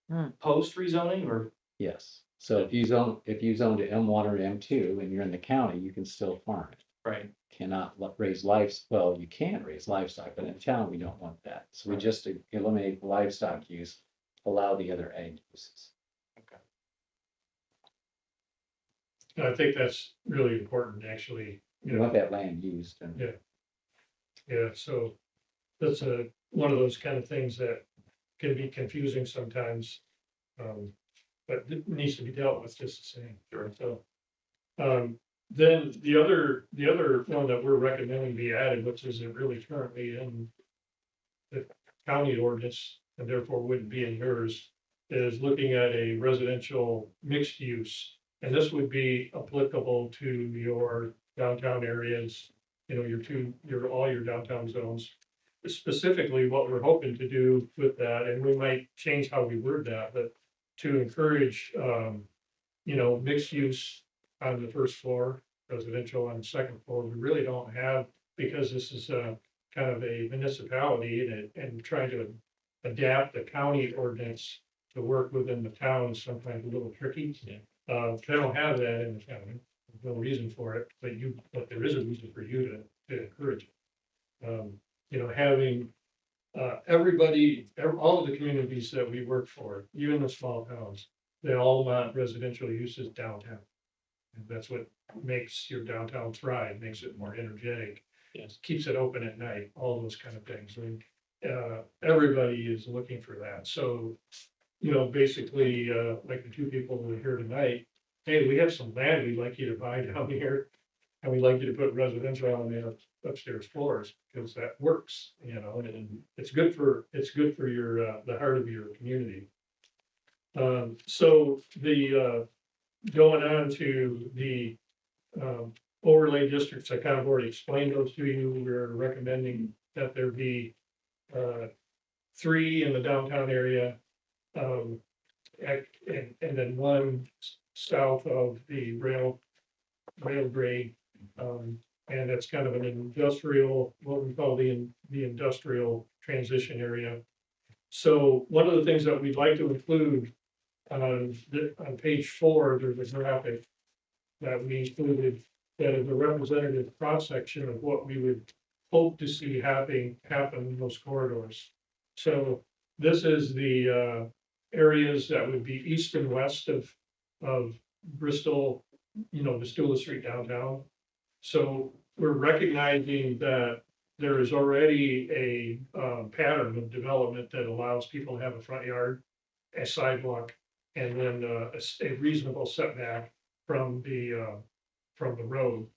Hmm. Post rezoning or, Yes. So if you zone to M1 or M2 and you're in the county, you can still farm it. right, Cannot raise well, you can raise livestock, but in town, we don't want that. So we just eliminate livestock use, allow the other ag uses. I think that's really important, actually, We want that land used and. Yeah. Yeah, so that's one of those kind of things that can be confusing sometimes. But it needs to be dealt with just the same. Sure. So, then the other one that we're recommending be added, which is really currently in the county ordinance and therefore wouldn't be in yours, is looking at a residential mixed use. And this would be applicable to your downtown areas, you know, all your downtown zones. Specifically, what we're hoping to do with that, and we might change how we word that, but to encourage, you know, mixed use on the first floor, residential on the second floor. We really don't have, because this is kind of a municipality and trying to adapt the county ordinance to work within the town is sometimes a little tricky. They don't have that in the county. There's no reason for it, but there is a reason for you to encourage it. You know, having all of the communities that we work for, even the small towns, they all want residential uses downtown. And that's what makes your downtown thrive, makes it more energetic. Yes. Keeps it open at night, all those kind of things. I mean, everybody is looking for that. So, you know, basically, like the two people who are here tonight, hey, we have some land we'd like you to buy down here. And we'd like you to put residential on the upstairs floors, because that works, you know, and it's good for your, the heart of your community. So going on to the, overlay districts, I kind of already explained those to you. We're recommending that there be, 3 in the downtown area, and then 1 south of the rail grade. And that's kind of an industrial, what we call the industrial transition area. So one of the things that we'd like to include on page 4, there's a graphic that we included that is a representative cross-section of what we would hope to see happen in those corridors. So this is the areas that would be east and west of Bristol, you know, Vistula Street downtown. So we're recognizing that there is already a pattern of development that allows people to have a front yard, a sidewalk, and then a reasonable setback from the road.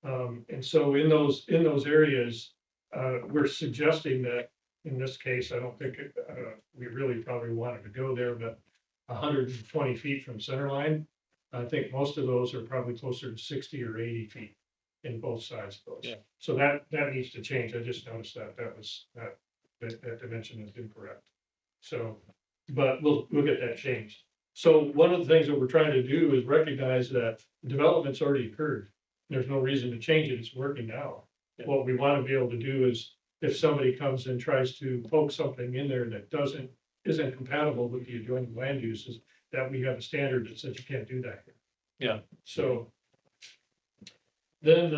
And so in those areas, we're suggesting that, in this case, I don't think, we really probably wanted to go there, but 120 feet from center line. I think most of those are probably closer to 60 or 80 feet in both sides of those. Yeah. So that needs to change. I just noticed that that dimension is incorrect. So, but we'll get that changed. So one of the things that we're trying to do is recognize that development's already occurred. There's no reason to change it. It's working now. Yeah. What we want to be able to do is if somebody comes and tries to poke something in there that isn't compatible with the adjoining land uses, that we have a standard that says you can't do that here. Yeah. So then,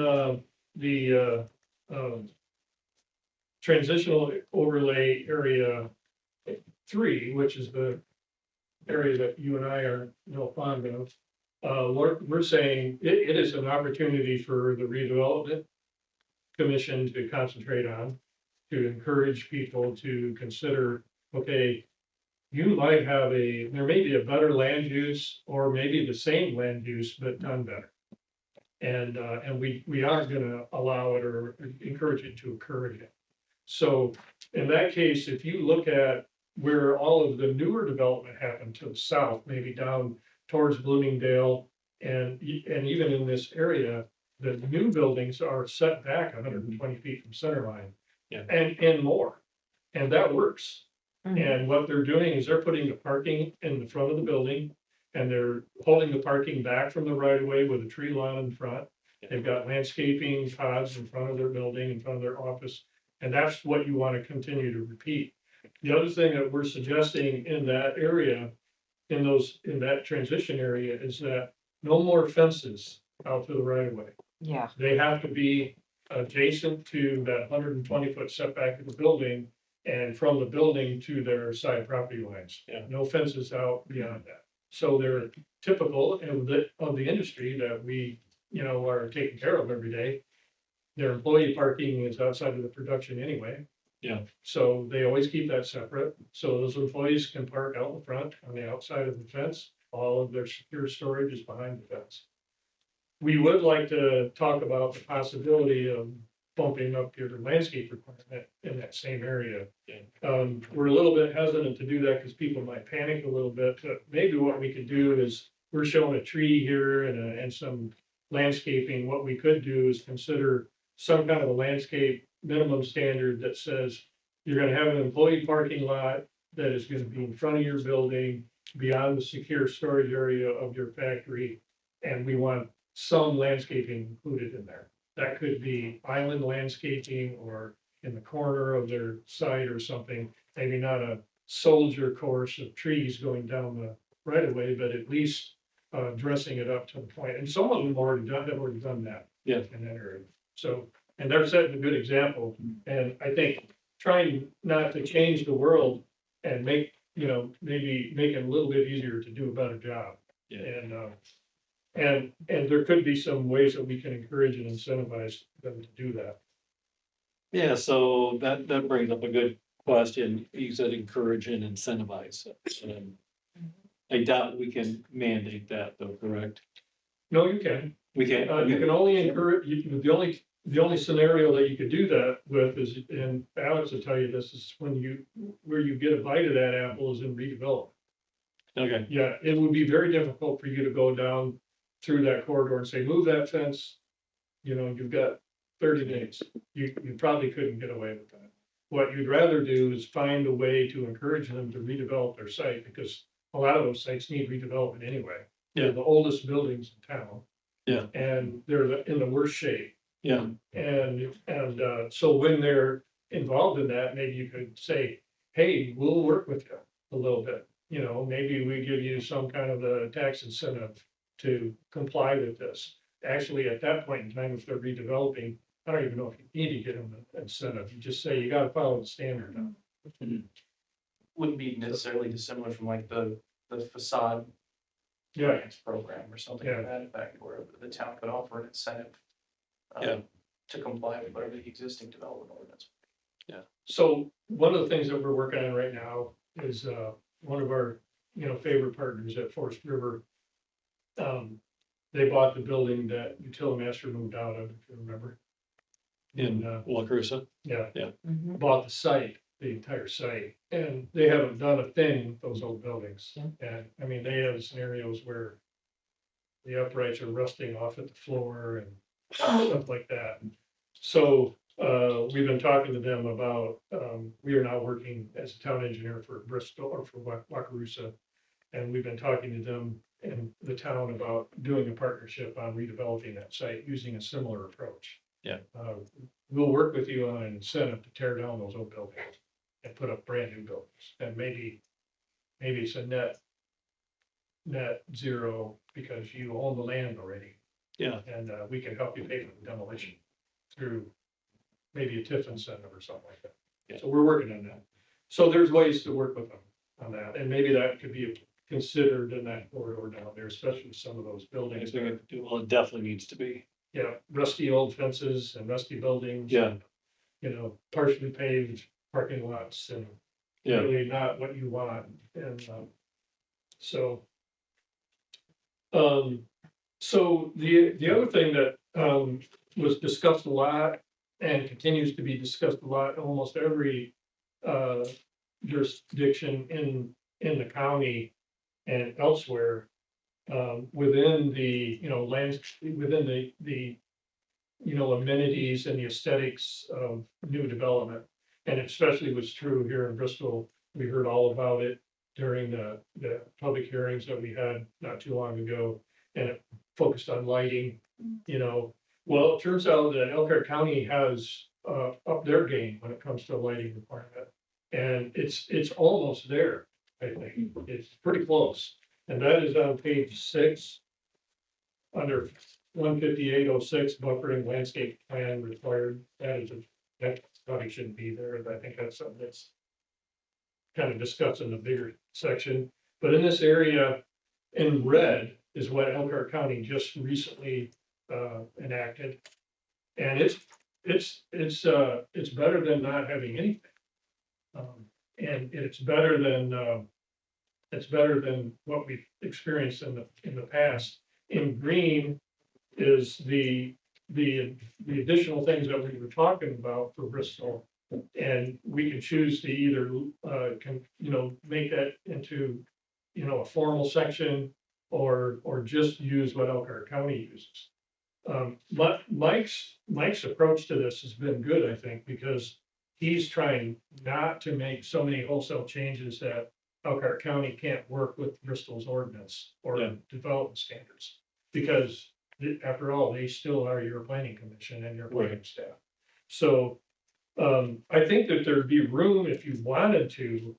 transitional overlay area 3, which is the area that you and I are real fond of. We're saying it is an opportunity for the redevelopment commission to concentrate on, to encourage people to consider, okay, you might have there may be a better land use or maybe the same land use, but done better. And we aren't gonna allow it or encourage it to occur again. So in that case, if you look at where all of the newer development happened to the south, maybe down towards Bloomingdale, and even in this area, the new buildings are set back 120 feet from center line. Yeah. And more, and that works. And what they're doing is they're putting the parking in the front of the building, and they're holding the parking back from the right of way with a tree lawn in front. They've got landscaping pods in front of their building, in front of their office, and that's what you want to continue to repeat. The other thing that we're suggesting in that area, in that transition area, is that no more fences out to the right of way. Yeah. They have to be adjacent to that 120-foot setback of the building and from the building to their side property lines. Yeah. No fences out beyond that. So they're typical of the industry that we, are taking care of every day. Their employee parking is outside of the production anyway. Yeah. So they always keep that separate. So those employees can park out in front on the outside of the fence. All of their secure storage is behind the fence. We would like to talk about the possibility of bumping up your landscape requirement in that same area. We're a little bit hesitant to do that because people might panic a little bit, but maybe what we could do is, we're showing a tree here and some landscaping. What we could do is consider some kind of a landscape minimum standard that says you're gonna have an employee parking lot that is gonna be in front of your building, beyond the secure storage area of your factory, and we want some landscaping included in there. That could be island landscaping or in the corner of their site or something, maybe not a soldier course of trees going down the right of way, but at least dressing it up to the point. And some of them have already done that. Yeah. In that area. So, and they're setting a good example. And I think trying not to change the world and maybe make it a little bit easier to do a better job. Yeah. And there could be some ways that we can encourage and incentivize them to do that. Yeah, so that brings up a good question. You said encourage and incentivize. I doubt we can mandate that though, correct? No, you can. We can. You can only encourage, the only scenario that you could do that with is, and Alex will tell you this, is where you get a bite of that apple is in redevelopment. Okay. Yeah, it would be very difficult for you to go down through that corridor and say, move that fence. You've got 30 days. You probably couldn't get away with that. What you'd rather do is find a way to encourage them to redevelop their site, because a lot of those sites need redevelopment anyway. They're the oldest buildings in town. Yeah. And they're in the worst shape. Yeah. And so when they're involved in that, maybe you could say, hey, we'll work with you a little bit. Maybe we give you some kind of a tax incentive to comply with this. Actually, at that point in time, if they're redeveloping, I don't even know if you need to get them an incentive. You just say, you gotta follow the standard now. Wouldn't be necessarily dissimilar from like the facade Yeah, grants program or something like that, in fact, where the town could offer an incentive. Yeah. to comply with whatever the existing development ordinance. So one of the things that we're working on right now is, one of our, favorite partners at Forest River. They bought the building that Utilimaster moved out of, if you remember. In And, Wacrusa. yeah, Mhm. bought the site, the entire site, and they haven't done a thing with those old buildings. Yeah. And, I mean, they have scenarios where the uprights are rusting off at the floor and stuff like that. So, we've been talking to them about, we are now working as a town engineer for Bristol or for Wacrusa. And we've been talking to them in the town about doing a partnership on redeveloping that site using a similar approach. Yeah. We'll work with you on an incentive to tear down those old buildings and put up brand new buildings. And maybe it's a net zero because you own the land already. Yeah. And, we can help you pay for the demolition through maybe a TIF incentive or something like that. Yeah. So we're working on that. So there's ways to work with them on that, and maybe that could be considered in that corridor down there, especially some of those I buildings. think well, it definitely needs to be. Yeah, rusty old fences and rusty buildings. Yeah. Partially paved parking lots and Yeah. really not what you want, and, so. So the other thing that, was discussed a lot and continues to be discussed a lot in almost every, jurisdiction in the county and elsewhere, within the, within the amenities and the aesthetics of new development. And especially was true here in Bristol. We heard all about it during the public hearings that we had not too long ago. And it focused on lighting, Well, it turns out that Elkhart County has, up their game when it comes to lighting requirement. And it's almost there, I think. It's pretty close. And that is on page 6. Under 15806, buffering landscape plan required. That probably shouldn't be there. I think that's something that's kind of discussed in the bigger section. But in this area, in red, is what Elkhart County just recently enacted. And it's better than not having anything. And it's better than what we've experienced in the past. In green is the additional things that we were talking about for Bristol. And we can choose to either, make that into, a formal section or just use what Elkhart County uses. But Mike's approach to this has been good, I think, because he's trying not to make so many wholesale changes that Elkhart County can't work with Bristol's ordinance or Yeah. development standards. Because after all, they still are your planning commission and your planning staff. So, I think that there'd be room if you wanted to,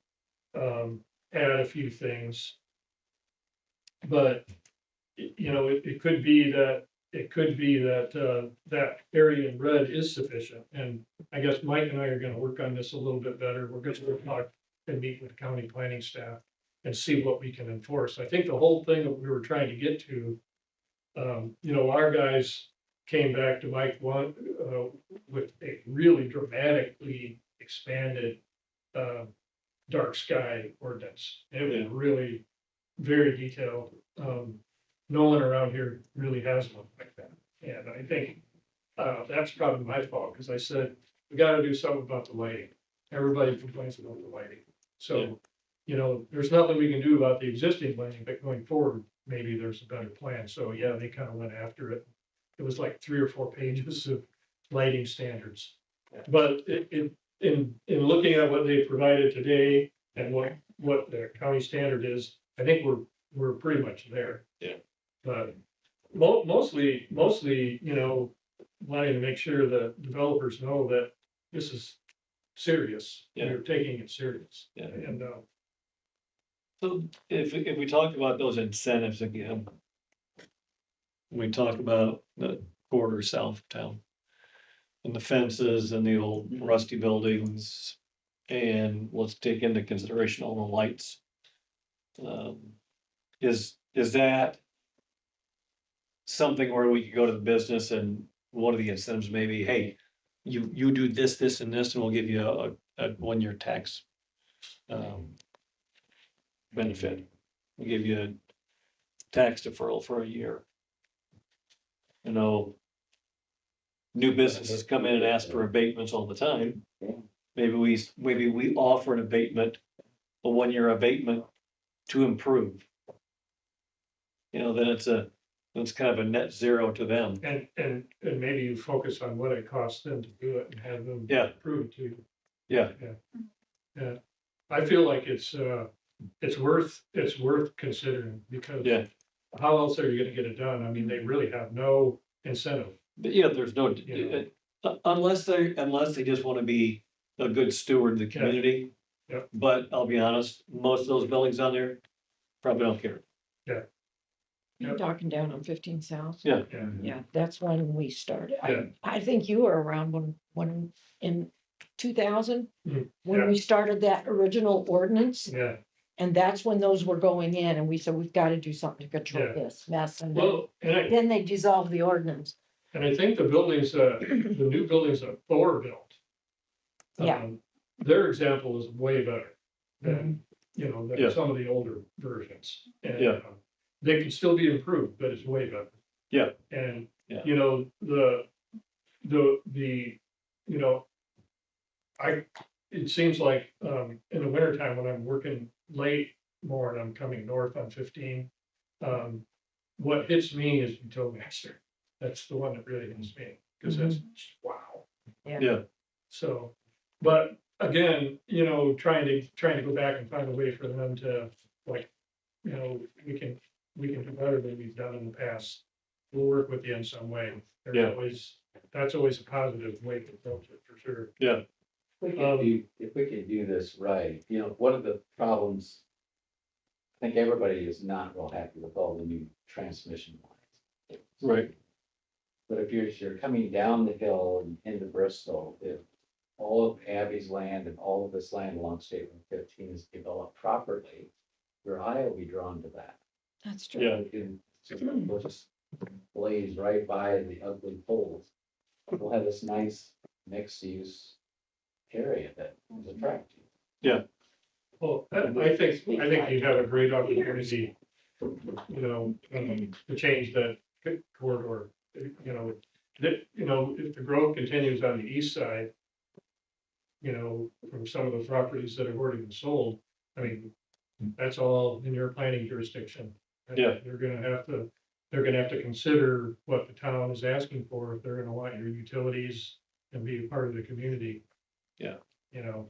add a few things. But, it could be that, that area in red is sufficient. And I guess Mike and I are gonna work on this a little bit better. We're gonna talk and meet with county planning staff and see what we can enforce. I think the whole thing that we were trying to get to, our guys came back to Mike with a really dramatically expanded, dark sky ordinance. It was really very detailed. No one around here really has one like that. And I think, that's probably my fault, because I said, we gotta do something about the lighting. Everybody complains about the lighting. So, there's nothing we can do about the existing lighting, but going forward, maybe there's a better plan. So, yeah, they kind of went after it. It was like 3 or 4 pages of lighting standards. But in looking at what they provided today and what the county standard is, I think we're pretty much there. Yeah. But mostly, wanting to make sure that developers know that this is serious. Yeah. We're taking it serious. Yeah. And, So if we talk about those incentives again, we talk about the corridor south of town and the fences and the old rusty buildings, and let's take into consideration all the lights. Is that something where we could go to the business and one of the incentives may be, hey, you do this, this, and this, and we'll give you a 1-year tax benefit. We'll give you a tax deferral for a year. You know, new businesses come in and ask for abatements all the time. Maybe we offer an abatement, a 1-year abatement to improve. You know, then it's kind of a net zero to them. And maybe you focus on what it costs them to do it and have them Yeah. prove it to you. Yeah. Yeah, I feel like it's worth considering, because Yeah. how else are you gonna get it done? I mean, they really have no incentive. But yeah, there's no, Yeah. unless they just want to be a good steward of the community. Yep. But I'll be honest, most of those buildings on there probably don't care. You're talking down on 15 South. Yeah. Yeah, that's when we started. Yeah. I think you were around when in 2000, Mhm. when Yeah. we started that original ordinance. Yeah, And that's when those were going in, and we said, we've got to do something to control Yeah. this mess. And well, then they dissolved the ordinance. and I think the buildings, the new buildings that Thor built. Yeah. Their example is way better Mm-hmm. than, you know, Yeah. than some of the older versions. And, Yeah. they can still be improved, but it's way better. Yeah. And, Yeah. you know, you know, it seems like, in the wintertime when I'm working late more and I'm coming north on 15, what hits me is utility master. That's the one that really hits me, because that's, wow. Yeah. So, but again, you know, trying to go back and find a way for them to, like, you know, we can do better than we've done in the past. We'll work with you in some way. Yeah. That's always a positive way to approach it, for sure. Yeah. If we could do this right, you know, one of the problems, I think everybody is not real happy with all the new transmission lines. Right. But if you're coming down the hill and into Bristol, if all of Abby's land and all of this land along State Road 15 is developed properly, your eye will be drawn to that. That's true. Yeah. We'll just blaze right by the ugly poles. We'll have this nice mixed use area that is attractive. Well, I think you have a great opportunity, you know, to change that corridor. You know, if the growth continues on the east side, you know, from some of the properties that have already been sold, I mean, that's all in your planning jurisdiction. Yeah. They're gonna have to consider what the town is asking for, if they're gonna want your utilities and be a part of the community. Yeah. You know,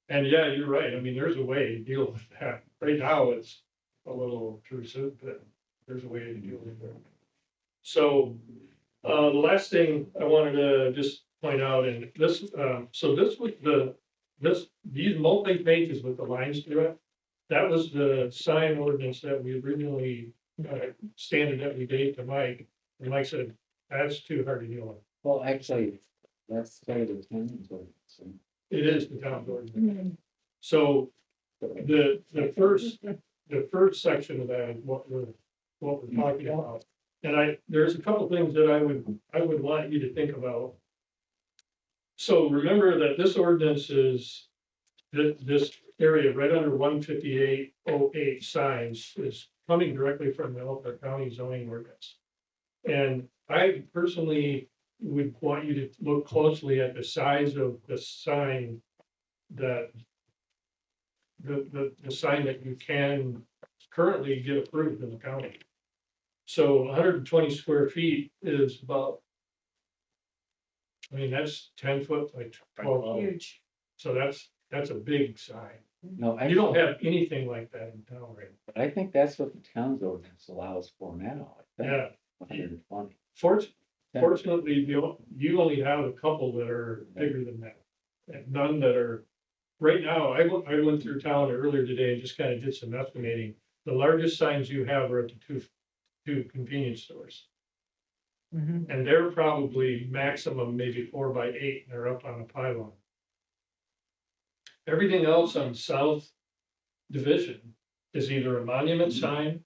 and yeah, you're right. I mean, there's a way to deal with that. Right now, it's a little intrusive, but there's a way to deal with it. So, the last thing I wanted to just point out, and this, so this was these multi-pages with the lines through it, that was the sign ordinance that we originally, standard that we gave to Mike. And Mike said, that's too hard to deal with. Well, actually, that's kind of the town's ordinance. It is the town ordinance. So the first section of that is what we're talking about. And there's a couple things that I would want you to think about. So remember that this ordinance is, this area right under 15808 signs is coming directly from the Elkhart County zoning ordinance. And I personally would want you to look closely at the size of the sign that the sign that you can currently get approved in the county. So 120 square feet is about, I mean, that's 10 foot, like 12. Huge. So that's a big sign. No, You don't have anything like that in town right now. I think that's what the town's ordinance allows for now. I think, Yeah. 120. Fortunately, you only have a couple that are bigger than that. And none that are, right now, I went through town earlier today and just kind of did some estimating. The largest signs you have are at the two convenience stores. Mhm. And they're probably maximum maybe 4x8, and they're up on a pylon. Everything else on South Division is either a monument sign.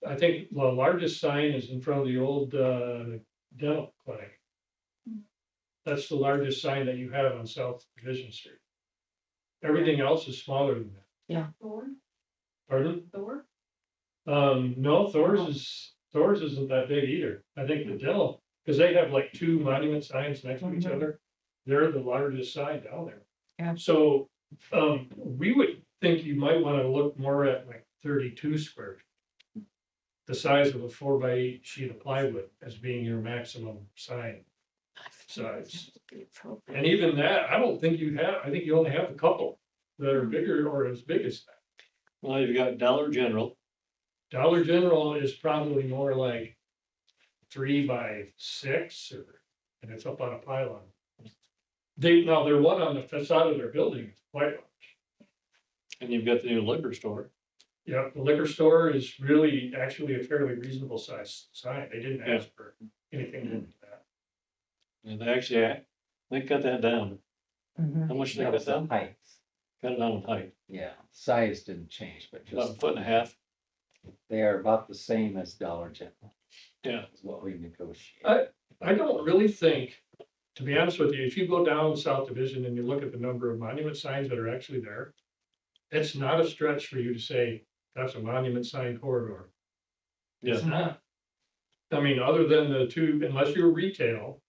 I think the largest sign is in front of the old Dental Clinic. That's the largest sign that you have on South Division Street. Everything else is smaller than that. Thor, Pardon? Thor? No, Thor's isn't that big either. I think the dental, because they have like two monument signs next to each other. They're the largest sign down there. Yeah. So, we would think you might wanna look more at like 32 square. The size of a 4x8 sheet of plywood as being your maximum sign size. And even that, I don't think I think you only have a couple that are bigger or as big as that. Well, you've got Dollar General. Dollar General is probably more like 3x6 and it's up on a pylon. Their one on the facade of their building is quite large. And you've got the new liquor store. Yeah, the liquor store is really actually a fairly reasonable size sign. They didn't ask for anything more than that. And they cut that down. How much did they That cut was the down? height. Cut it down in height, Yeah, size didn't change, but about a just, foot and a half. they are about the same as Dollar General. Yeah. Is what we negotiated. I don't really think, to be honest with you, if you go down South Division and you look at the number of monument signs that are actually there, it's not a stretch for you to say, that's a monument sign corridor. It's not. I mean, other than the two, unless you're retail,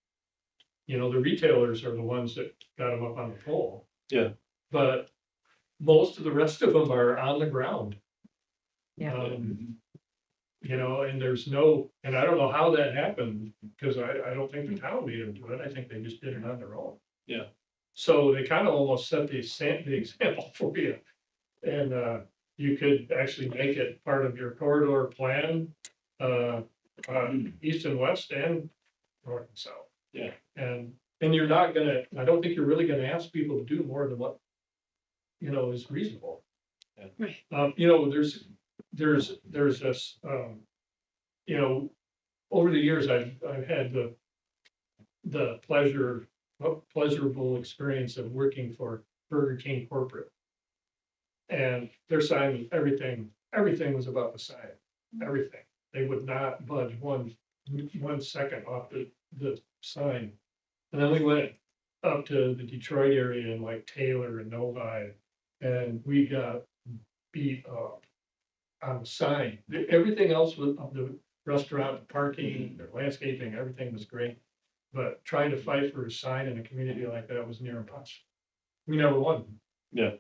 the retailers are the ones that got them up on the pole. Yeah. But most of the rest of them are on the ground. Yeah. And there's no, and I don't know how that happened, because I don't think the town made them do it. I think they just did it on their own. Yeah. So they kind of almost set the example for you. And you could actually make it part of your corridor plan, east and west and north and south. Yeah. And you're not gonna, I don't think you're really gonna ask people to do more than what, is reasonable. There's this, over the years, I've had the pleasurable experience of working for Burger King corporate. And their sign, everything was about the sign, everything. They would not budge one second off the sign. And then we went up to the Detroit area and like Taylor and Novi, and we got beat up on the sign. Everything else was the restaurant, the parking, the landscaping, everything was great. But trying to fight for a sign in a community like that was near impossible. We never won. Yeah.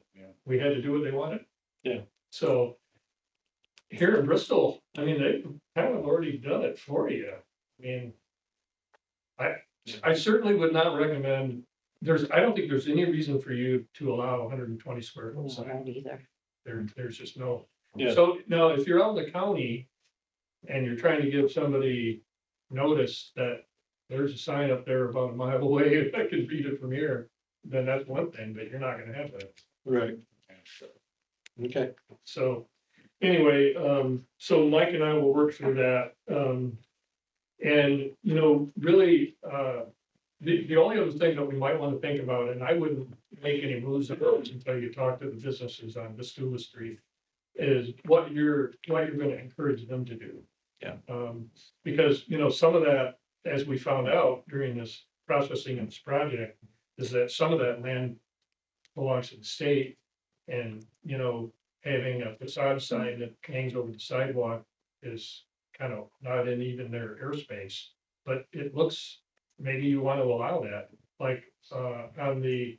We had to do what they wanted. Yeah. So here in Bristol, I mean, they've kind of already done it for you. I mean, I certainly would not recommend, I don't think there's any reason for you to allow 120 square foot sign. Either. There's just no. Yeah. So now if you're out in the county and you're trying to give somebody notice that there's a sign up there about a mile away, I can read it from here, then that's one thing, but you're not gonna have that. Right. Okay. So anyway, so Mike and I will work through that. And, really, the only other thing that we might want to think about, and I wouldn't make any moves on those until you talk to the businesses on Vistula Street, is what you're gonna encourage them to do. Yeah. Because, some of that, as we found out during this processing of this project, is that some of that land belongs to the state. And, having a facade sign that hangs over the sidewalk is kind of not in even their airspace. But it looks, maybe you want to allow that, like, on the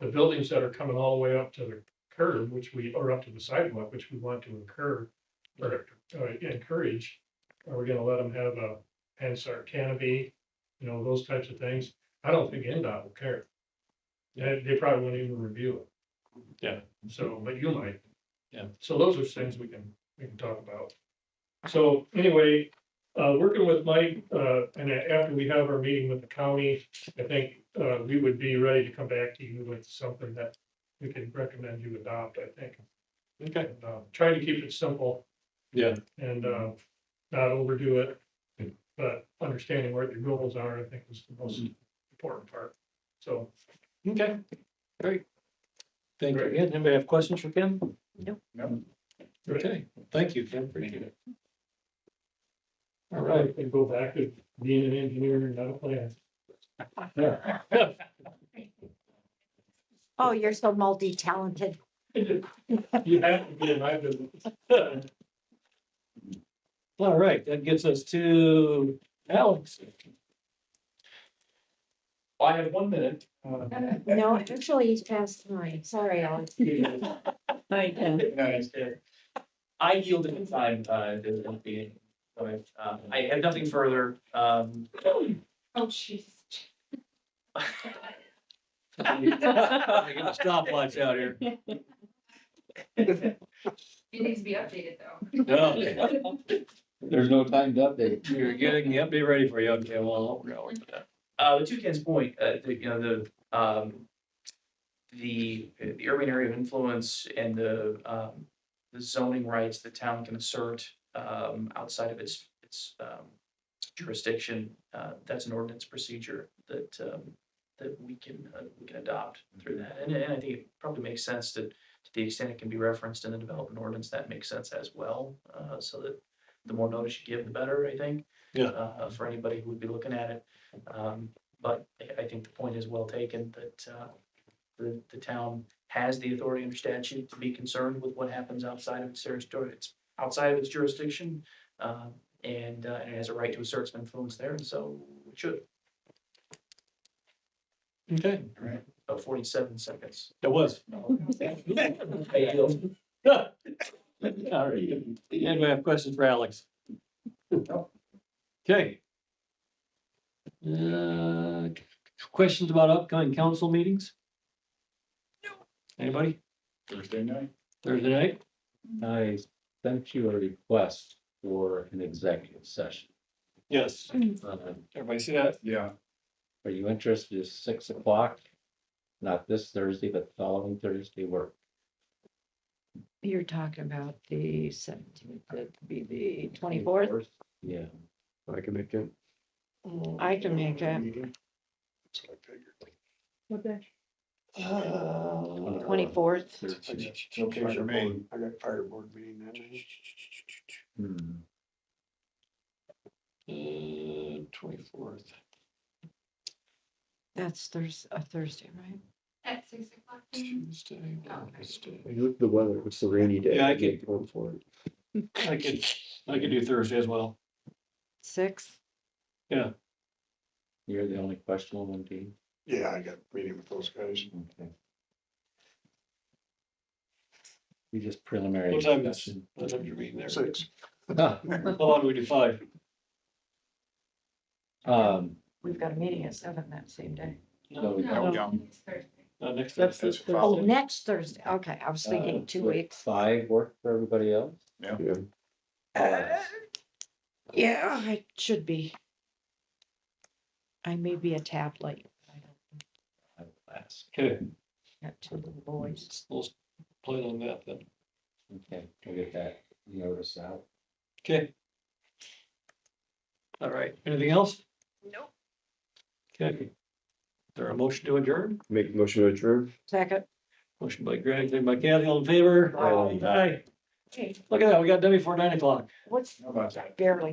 buildings that are coming all the way up to the curb, or up to the sidewalk, which we want to encourage. Are we gonna let them have a Hansard canopy, those types of things? I don't think NDOT will care. They probably won't even review it. Yeah. So, but you might. Yeah. So those are things we can talk about. So anyway, working with Mike, and after we have our meeting with the county, I think, we would be ready to come back to you with something that we can recommend you adopt, I think. Okay. Trying to keep it simple. Yeah. And, not overdo it, but understanding what your goals are, I think is the most important part. So. Okay, great. Thank you again. Anybody have questions for Kim? Nope. No. Okay, thank you, Kim. Appreciate it. All right. And go back to being an engineer and not a planner. Oh, you're so multi-talented. You have to be in my business. All right, that gets us to Alex. I have 1 minute. No, actually, he's past time. Sorry, Alex. I yielded in time, to being, I have nothing further, Oh, jeez. Get a stopwatch out here. It needs to be updated though. No, There's no time to update. you're getting the update ready for you. Okay, well, we're going with that. The Toucan's Point, the urban area of influence and the zoning rights the town can assert, outside of its jurisdiction, that's an ordinance procedure that we can adopt through that. And I think it probably makes sense that to the extent it can be referenced in the development ordinance, that makes sense as well, so that the more notice you give, the better, I think. Yeah. For anybody who would be looking at it. But I think the point is well taken that the town has the authority under statute to be concerned with what happens outside of its territory. It's outside of its jurisdiction, and it has a right to assert some influence there, and so it should. Okay, About 47 seconds. it was. Hey, Bill. All right. Anybody have questions for Alex? Okay. Questions about upcoming council meetings? Anybody? Thursday night. Thursday night? I sent you a request for an executive session. Yes. Uh, Everybody see that? Yeah. Are you interested? It's 6 o'clock? Not this Thursday, but the following Thursday work. You're talking about the 17th, that'd be the 24th? Yeah. I can make it. I can make it. That's what I figured. What day? 24th. It's okay for me. I got fire board meeting that day. Hmm. 24th. That's a Thursday, right? At 6 o'clock. Tuesday, Okay. Wednesday. You look at the weather, it's the rainy day. Yeah, I get could- going for it. I could do Thursday as well. 6? You're the only questionable one, Dean? Yeah, I got a meeting with those guys. Okay. We just preliminary. What time is, discussion. what time you're meeting there? 6. Ah, How about we do 5? We've got a meeting at 7 that same day. No, we No, we No, don't. it's Thursday. Next That's Thursday. this That's Thursday. Oh, next Thursday. Okay, I was thinking 2 would weeks. 5 work for everybody else? Yeah. Yeah, it should be. I may be a tad late. I don't I will ask. Okay, got 2 little boys. we'll plan on that then. Okay, we'll get that notice out. Okay. All right, anything else? Nope. Okay. Is there a motion to adjourn? Make a motion to adjourn. Second. Motion by Greg, second by Kathy, all in favor? Aye. Aye. Look at that, we got done before 9 o'clock. What's How about that? barely?